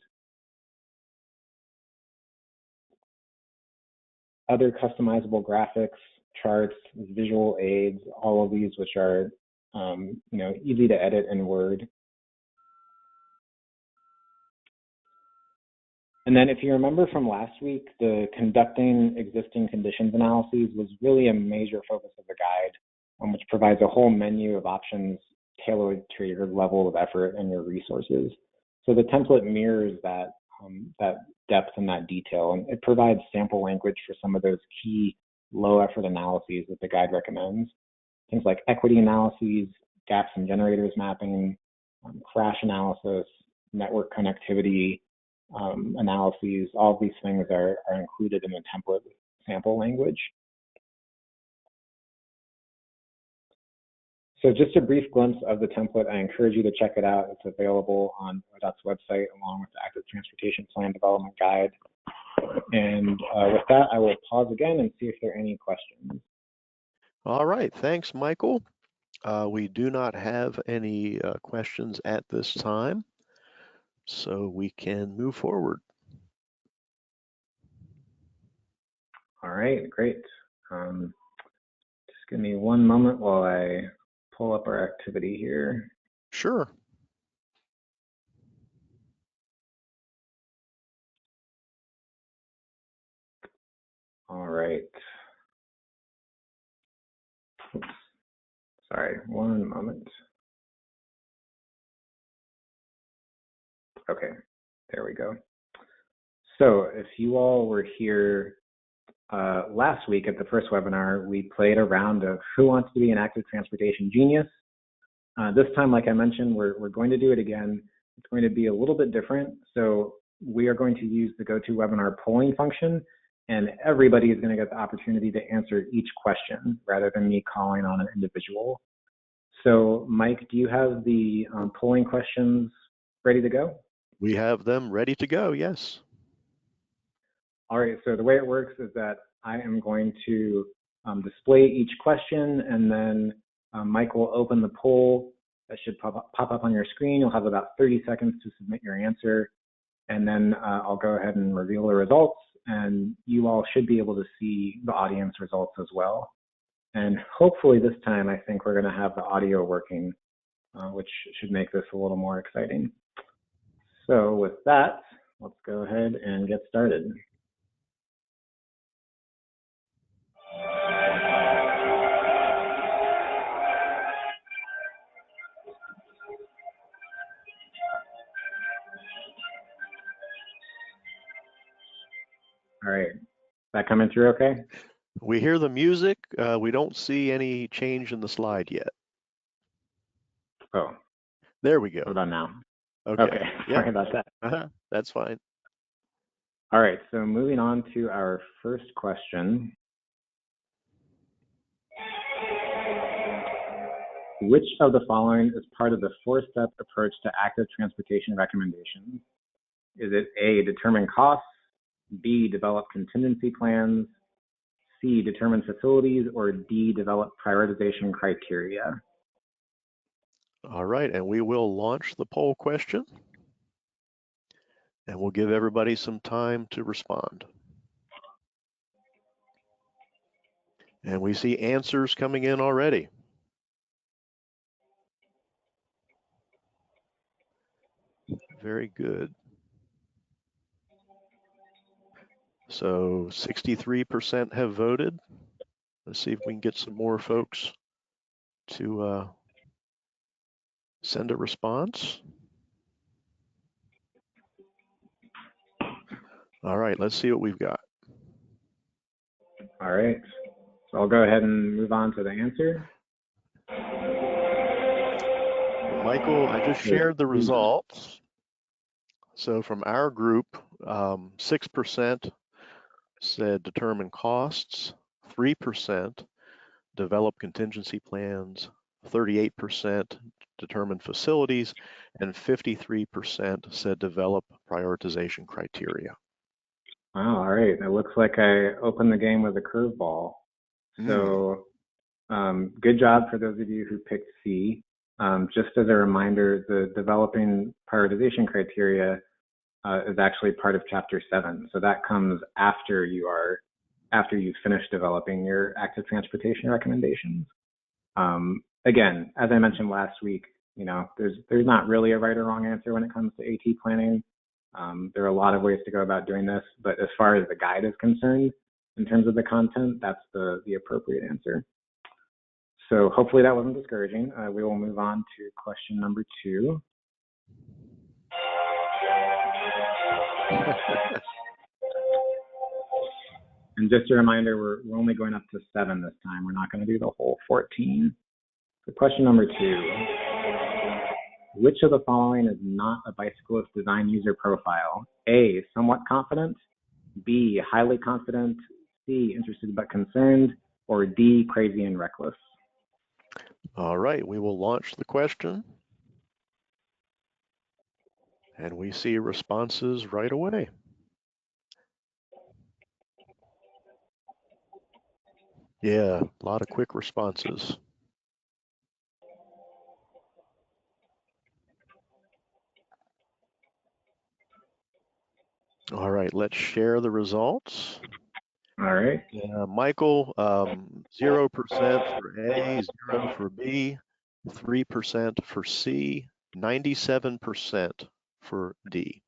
Other customizable graphics, charts, visual aids, all of these which are easy to edit in Word. And then if you remember from last week, the conducting existing conditions analyses was really a major focus of the guide, which provides a whole menu of options tailored to your level of effort and your resources. So the template mirrors that depth and that detail, and it provides sample language for some of those key low effort analyses that the guide recommends. Things like equity analyses, gaps and generators mapping, crash analysis, network connectivity, analyses. All of these things are included in the template sample language. So just a brief glimpse of the template. I encourage you to check it out. It's available on ODOT's website along with the Active Transportation Plan Development Guide. And with that, I will pause again and see if there are any questions. All right, thanks, Michael. We do not have any questions at this time, so we can move forward. All right, great. Just give me one moment while I pull up our activity here. Sure. All right. Oops. Sorry, one moment. Okay, there we go. So if you all were here last week at the first webinar, we played a round of Who Wants to Be an Active Transportation Genius? This time, like I mentioned, we're going to do it again. It's going to be a little bit different. So we are going to use the GoToWebinar polling function, and everybody is going to get the opportunity to answer each question rather than me calling on an individual. So Mike, do you have the polling questions ready to go? We have them ready to go, yes. All right, so the way it works is that I am going to display each question, and then Mike will open the poll. That should pop up on your screen. You'll have about 30 seconds to submit your answer, and then I'll go ahead and reveal the results, and you all should be able to see the audience results as well. And hopefully this time, I think we're going to have the audio working, which should make this a little more exciting. So with that, let's go ahead and get started. All right, is that coming through okay? We hear the music. We don't see any change in the slide yet. Oh, there we go. What about now? Okay. Sorry about that. That's fine. All right, so moving on to our first question. Which of the following is part of the four-step approach to active transportation recommendations? Is it A, determine costs, B, develop contingency plans, C, determine facilities, or D, develop prioritization criteria? All right, and we will launch the poll question, and we'll give everybody some time to respond. And we see answers coming in already. Very good. So 63% have voted. Let's see if we can get some more folks to send a response. All right, let's see what we've got. All right, so I'll go ahead and move on to the answer. Michael, I just shared the results. So from our group, 6% said determine costs, 3% develop contingency plans, 38% determine facilities, and 53% said develop prioritization criteria. Wow, all right. It looks like I opened the game with a curveball. So good job for those of you who picked C. Just as a reminder, the developing prioritization criteria is actually part of Chapter 7. So that comes after you've finished developing your active transportation recommendations. Again, as I mentioned last week, you know, there's not really a right or wrong answer when it comes to AT planning. There are a lot of ways to go about doing this, but as far as the guide is concerned, in terms of the content, that's the appropriate answer. So hopefully that wasn't discouraging. We will move on to question number 2. And just a reminder, we're only going up to 7 this time. We're not going to do the whole 14. So question number 2. Which of the following is not a bicyclist design user profile? A, somewhat confident, B, highly confident, C, interested but concerned, or D, crazy and reckless? All right, we will launch the question. And we see responses right away. Yeah, a lot of quick responses. All right, let's share the results. All right. Michael, 0% for A, 0 for B, 3% for C, 97% for D.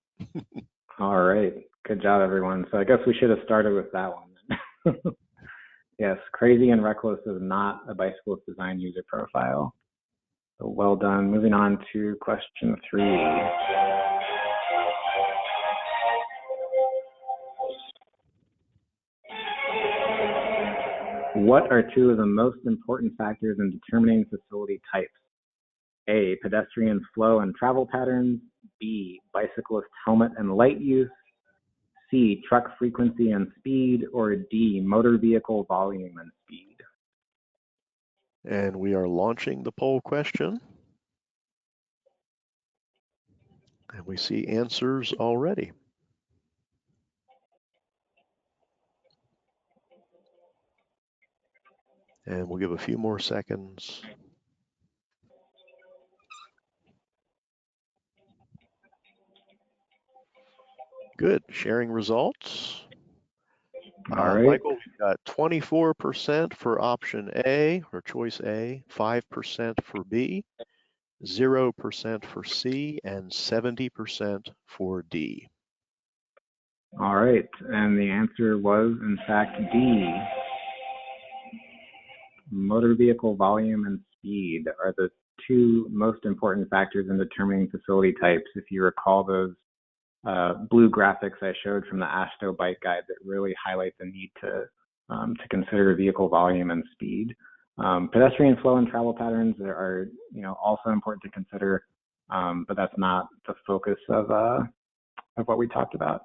All right. Good job, everyone. So I guess we should have started with that one. Yes, crazy and reckless is not a bicyclist design user profile. So well done. Moving on to question 3. What are 2 of the most important factors in determining facility types? A, pedestrian flow and travel patterns, B, bicyclist helmet and light use, C, truck frequency and speed, or D, motor vehicle volume and speed? And we are launching the poll question. And we see answers already. And we'll give a few more seconds. Good, sharing results. All right. Michael, we've got 24% for option A, or choice A, 5% for B, 0% for C, and 70% for D. All right, and the answer was, in fact, D. Motor vehicle volume and speed are the 2 most important factors in determining facility types. If you recall those blue graphics I showed from the AASHTO bike guide that really highlight the need to consider vehicle volume and speed. Pedestrian flow and travel patterns are also important to consider, but that's not the focus of what we talked about.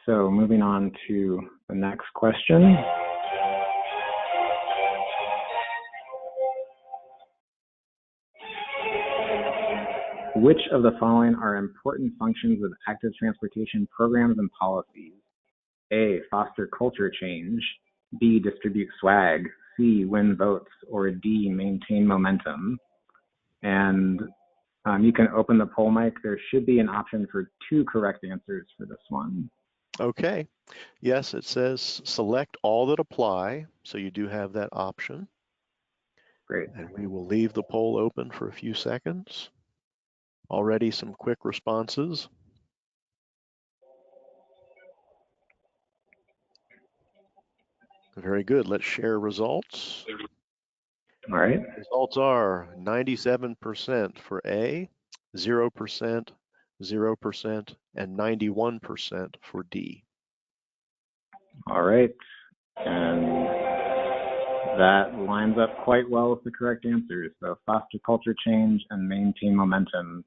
So moving on to the next question. Which of the following are important functions of active transportation programs and policies? A, foster culture change, B, distribute swag, C, win votes, or D, maintain momentum? And you can open the poll mic. There should be an option for 2 correct answers for this one. Okay, yes, it says select all that apply, so you do have that option. Great. And we will leave the poll open for a few seconds. Already some quick responses. Very good, let's share results. All right. Results are 97% for A, 0%, 0%, and 91% for D. All right. And that lines up quite well with the correct answers. So foster culture change and maintain momentum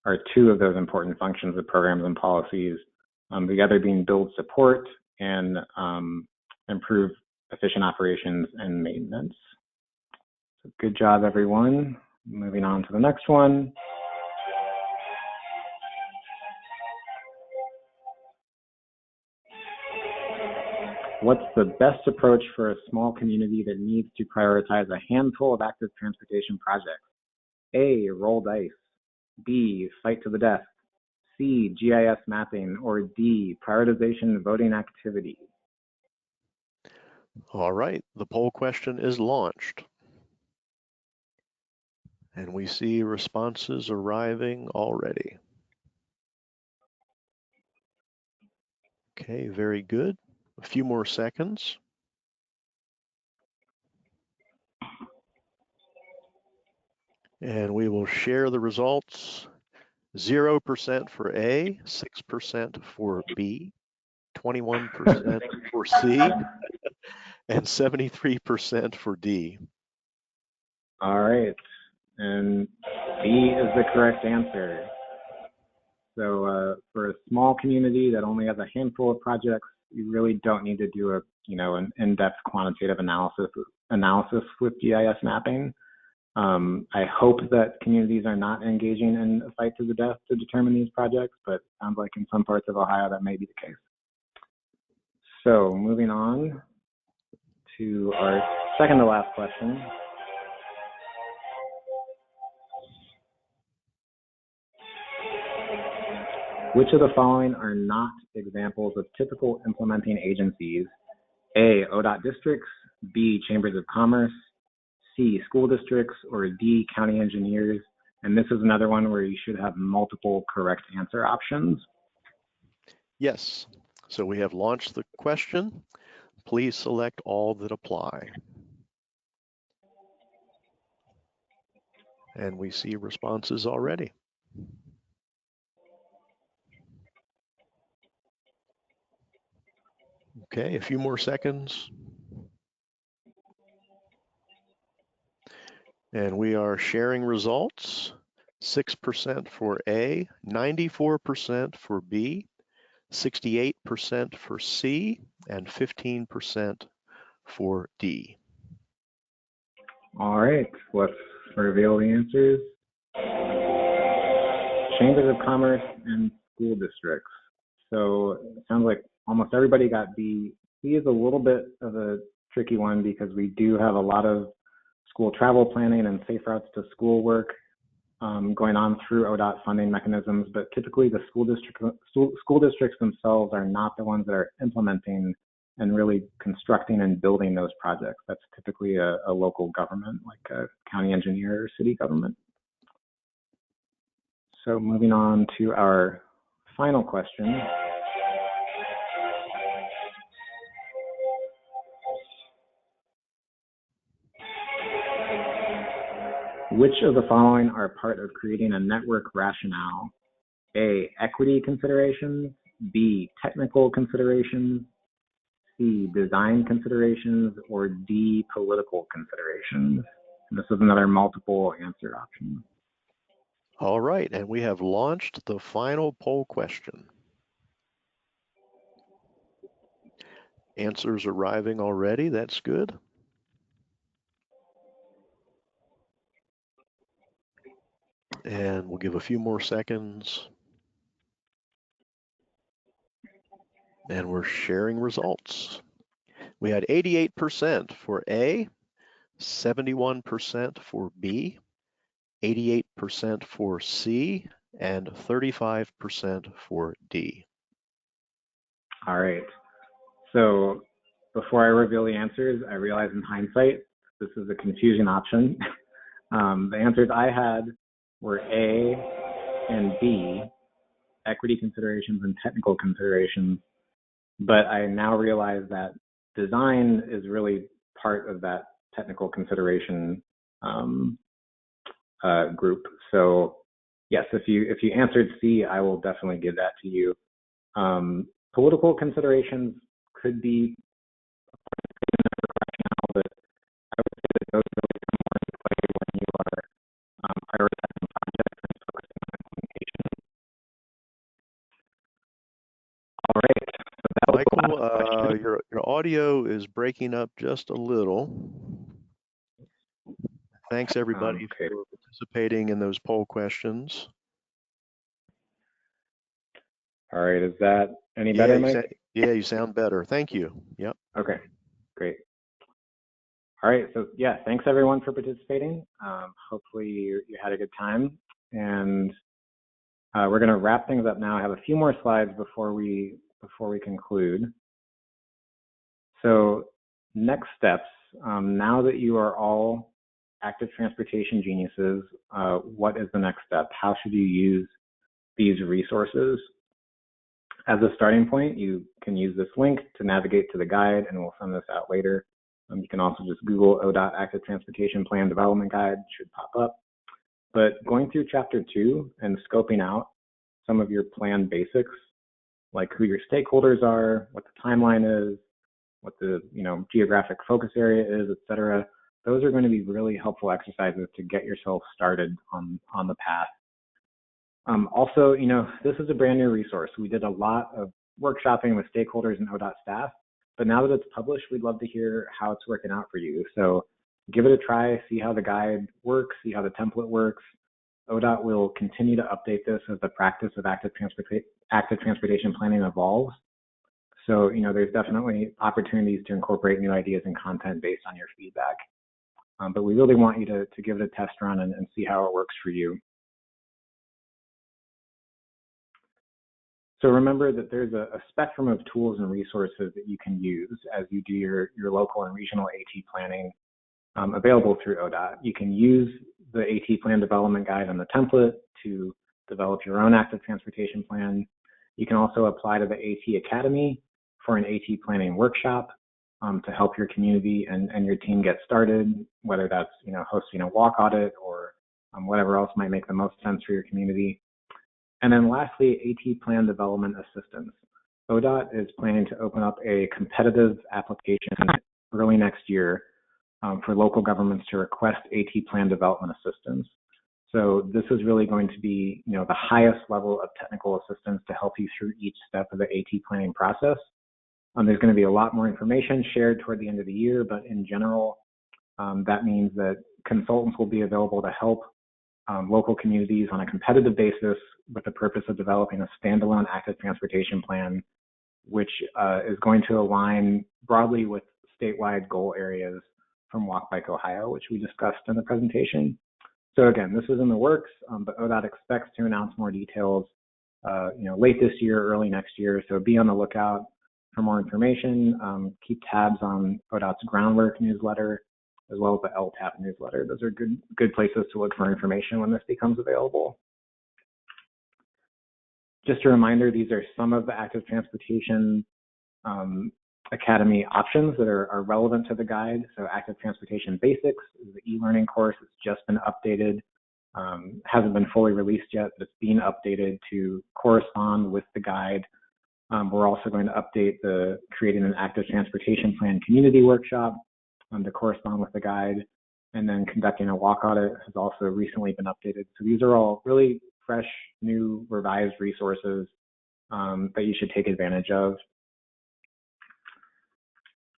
are 2 of those important functions of programs and policies, the other being build support and improve efficient operations and maintenance. So good job, everyone. Moving on to the next one. What's the best approach for a small community that needs to prioritize a handful of active transportation projects? A, roll dice, B, fight to the death, C, GIS mapping, or D, prioritization voting activity? All right, the poll question is launched. And we see responses arriving already. Okay, very good. A few more seconds. And we will share the results. 0% for A, 6% for B, 21% for C, and 73% for D. All right, and B is the correct answer. So for a small community that only has a handful of projects, you really don't need to do an in-depth quantitative analysis with GIS mapping. I hope that communities are not engaging in a fight to the death to determine these projects, but it sounds like in some parts of Ohio that may be the case. So moving on to our second to last question. Which of the following are not examples of typical implementing agencies? A, ODOT districts, B, chambers of commerce, C, school districts, or D, county engineers? And this is another one where you should have multiple correct answer options. Yes. So we have launched the question. Please select all that apply. And we see responses already. Okay, a few more seconds. And we are sharing results. 6% for A, 94% for B, 68% for C, and 15% for D. All right, let's reveal the answers. Chambers of commerce and school districts. So it sounds like almost everybody got B. C is a little bit of a tricky one because we do have a lot of school travel planning and safe routes to school work going on through ODOT funding mechanisms, but typically the school districts themselves are not the ones that are implementing and really constructing and building those projects. That's typically a local government, like a county engineer or city government. So moving on to our final question. Which of the following are part of creating a network rationale? A, equity considerations, B, technical considerations, C, design considerations, or D, political considerations? And this is another multiple answer option. All right, and we have launched the final poll question. Answers arriving already, that's good. And we'll give a few more seconds. And we're sharing results. We had 88% for A, 71% for B, 88% for C, and 35% for D. All right. So before I reveal the answers, I realize in hindsight, this is a confusing option. The answers I had were A and B, equity considerations and technical considerations. But I now realize that design is really part of that technical consideration group. So yes, if you answered C, I will definitely give that to you. Political considerations could be rationale, but I would say that those really come more into play when you are prioritizing projects and focusing on implementation. All right. So that was Michael, your audio is breaking up just a little. Thanks everybody for participating in those poll questions. All right, is that any better, Mike? Yeah, you sound better. Thank you. Yep. Okay, great. All right, so yeah, thanks everyone for participating. Hopefully you had a good time, and we're going to wrap things up now. I have a few more slides before we conclude. So next steps, now that you are all active transportation geniuses, what is the next step? How should you use these resources? As a starting point, you can use this link to navigate to the guide, and we'll send this out later. You can also just Google ODOT Active Transportation Plan Development Guide, should pop up. But going through Chapter 2 and scoping out some of your plan basics, like who your stakeholders are, what the timeline is, what the geographic focus area is, et cetera. those are going to be really helpful exercises to get yourself started on the path. Also, you know, this is a brand new resource. We did a lot of workshopping with stakeholders and ODOT staff, but now that it's published, we'd love to hear how it's working out for you. So give it a try, see how the guide works, see how the template works. ODOT will continue to update this as the practice of active transportation planning evolves. So, you know, there's definitely opportunities to incorporate new ideas and content based on your feedback. But we really want you to give it a test run and see how it works for you. So remember that there's a spectrum of tools and resources that you can use as you do your local and regional AT planning available through ODOT. You can use the AT plan development guide and the template to develop your own active transportation plan. You can also apply to the AT Academy for an AT planning workshop to help your community and your team get started, whether that's, you know, hosting a walk audit or whatever else might make the most sense for your community. And then lastly, AT plan development assistance. ODOT is planning to open up a competitive application early next year for local governments to request AT plan development assistance. So this is really going to be, you know, the highest level of technical assistance to help you through each step of the AT planning process. There's going to be a lot more information shared toward the end of the year, but in general, that means that consultants will be available to help local communities on a competitive basis with the purpose of developing a standalone active transportation plan, which is going to align broadly with statewide goal areas from Walk Bike Ohio, which we discussed in the presentation. So again, this is in the works, but ODOT expects to announce more details, you know, late this year, early next year. So be on the lookout for more information. Keep tabs on ODOT's Groundwork newsletter, as well as the LTAP newsletter. Those are good places to look for information when this becomes available. Just a reminder, these are some of the Active Transportation Academy options that are relevant to the guide. So Active Transportation Basics is the e-learning course. It's just been updated. Hasn't been fully released yet, but it's being updated to correspond with the guide. We're also going to update the Creating an Active Transportation Plan community workshop to correspond with the guide. And then Conducting a Walk Audit has also recently been updated. So these are all really fresh, new, revised resources that you should take advantage of.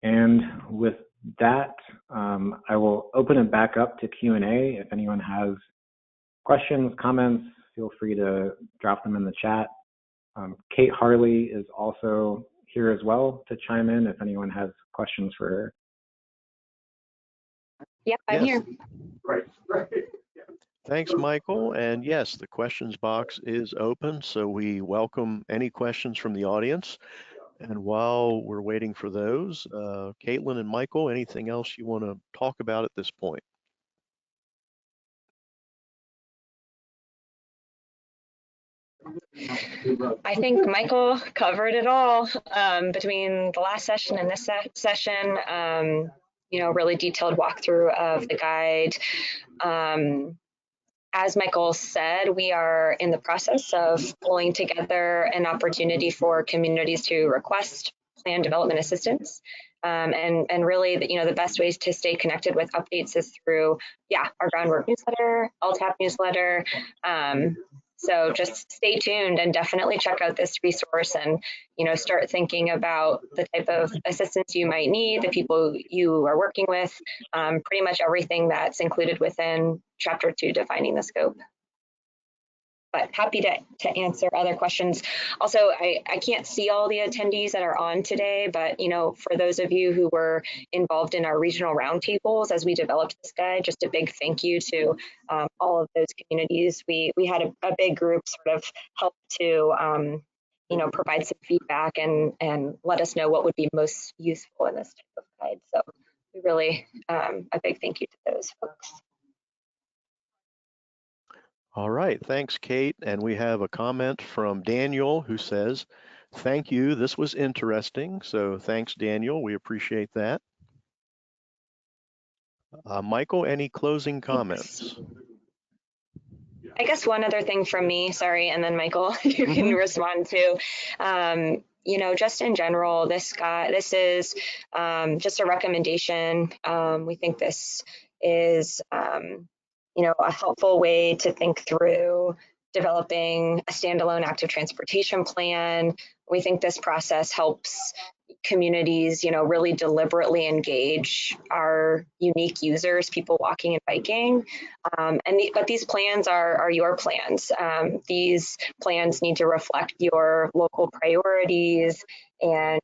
And with that, I will open it back up to Q&A. If anyone has questions, comments, feel free to drop them in the chat. Kate Harley is also here as well to chime in if anyone has questions for her. Yep, I'm here. Right. Thanks, Michael. And yes, the questions box is open, so we welcome any questions from the audience. And while we're waiting for those, Caitlin and Michael, anything else you want to talk about at this point? I think Michael covered it all between the last session and this session. You know, really detailed walkthrough of the guide. As Michael said, we are in the process of pulling together an opportunity for communities to request plan development assistance. And really, you know, the best ways to stay connected with updates is through, our Groundwork newsletter, LTAP newsletter. So just stay tuned and definitely check out this resource and, you know, start thinking about the type of assistance you might need, the people you are working with, pretty much everything that's included within Chapter 2, defining the scope. But happy to answer other questions. Also, I can't see all the attendees that are on today, but, you know, for those of you who were involved in our regional roundtables as we developed this guide, just a big thank you to all of those communities. We had a big group sort of help to, you know, provide some feedback and let us know what would be most useful in this type of guide. So we really, a big thank you to those folks. All right, thanks, Kate. And we have a comment from Daniel who says, thank you, this was interesting. So thanks, Daniel, we appreciate that. Michael, any closing comments? I guess one other thing from me, sorry, and then Michael, you can respond to. you know, just in general, this is just a recommendation. We think this is, you know, a helpful way to think through developing a standalone active transportation plan. We think this process helps communities, you know, really deliberately engage our unique users, people walking and biking. But these plans are your plans. These plans need to reflect your local priorities, and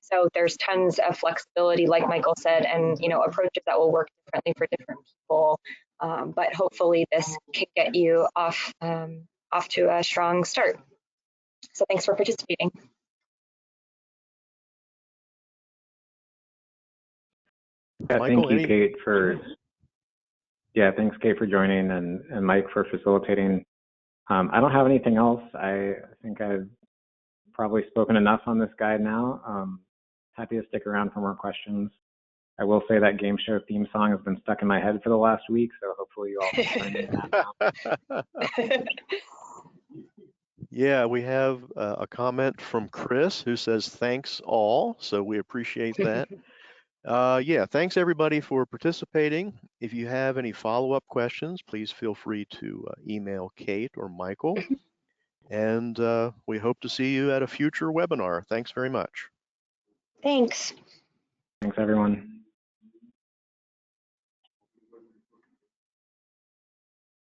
so there's tons of flexibility, like Michael said, and you know, approaches that will work differently for different people. But hopefully, this can get you off to a strong start. So thanks for participating. Yeah, Michael, thank you, Kate, for thanks, Kate, for joining, and Mike for facilitating. I don't have anything else. I think I've probably spoken enough on this guide now. Happy to stick around for more questions. I will say that game show theme song has been stuck in my head for the last week, so hopefully you all can join me in that now. Yeah, we have a comment from Chris who says thanks all, so we appreciate that. Yeah, thanks everybody for participating. If you have any follow-up questions, please feel free to email Kate or Michael. And we hope to see you at a future webinar. Thanks very much. Thanks. Thanks, everyone.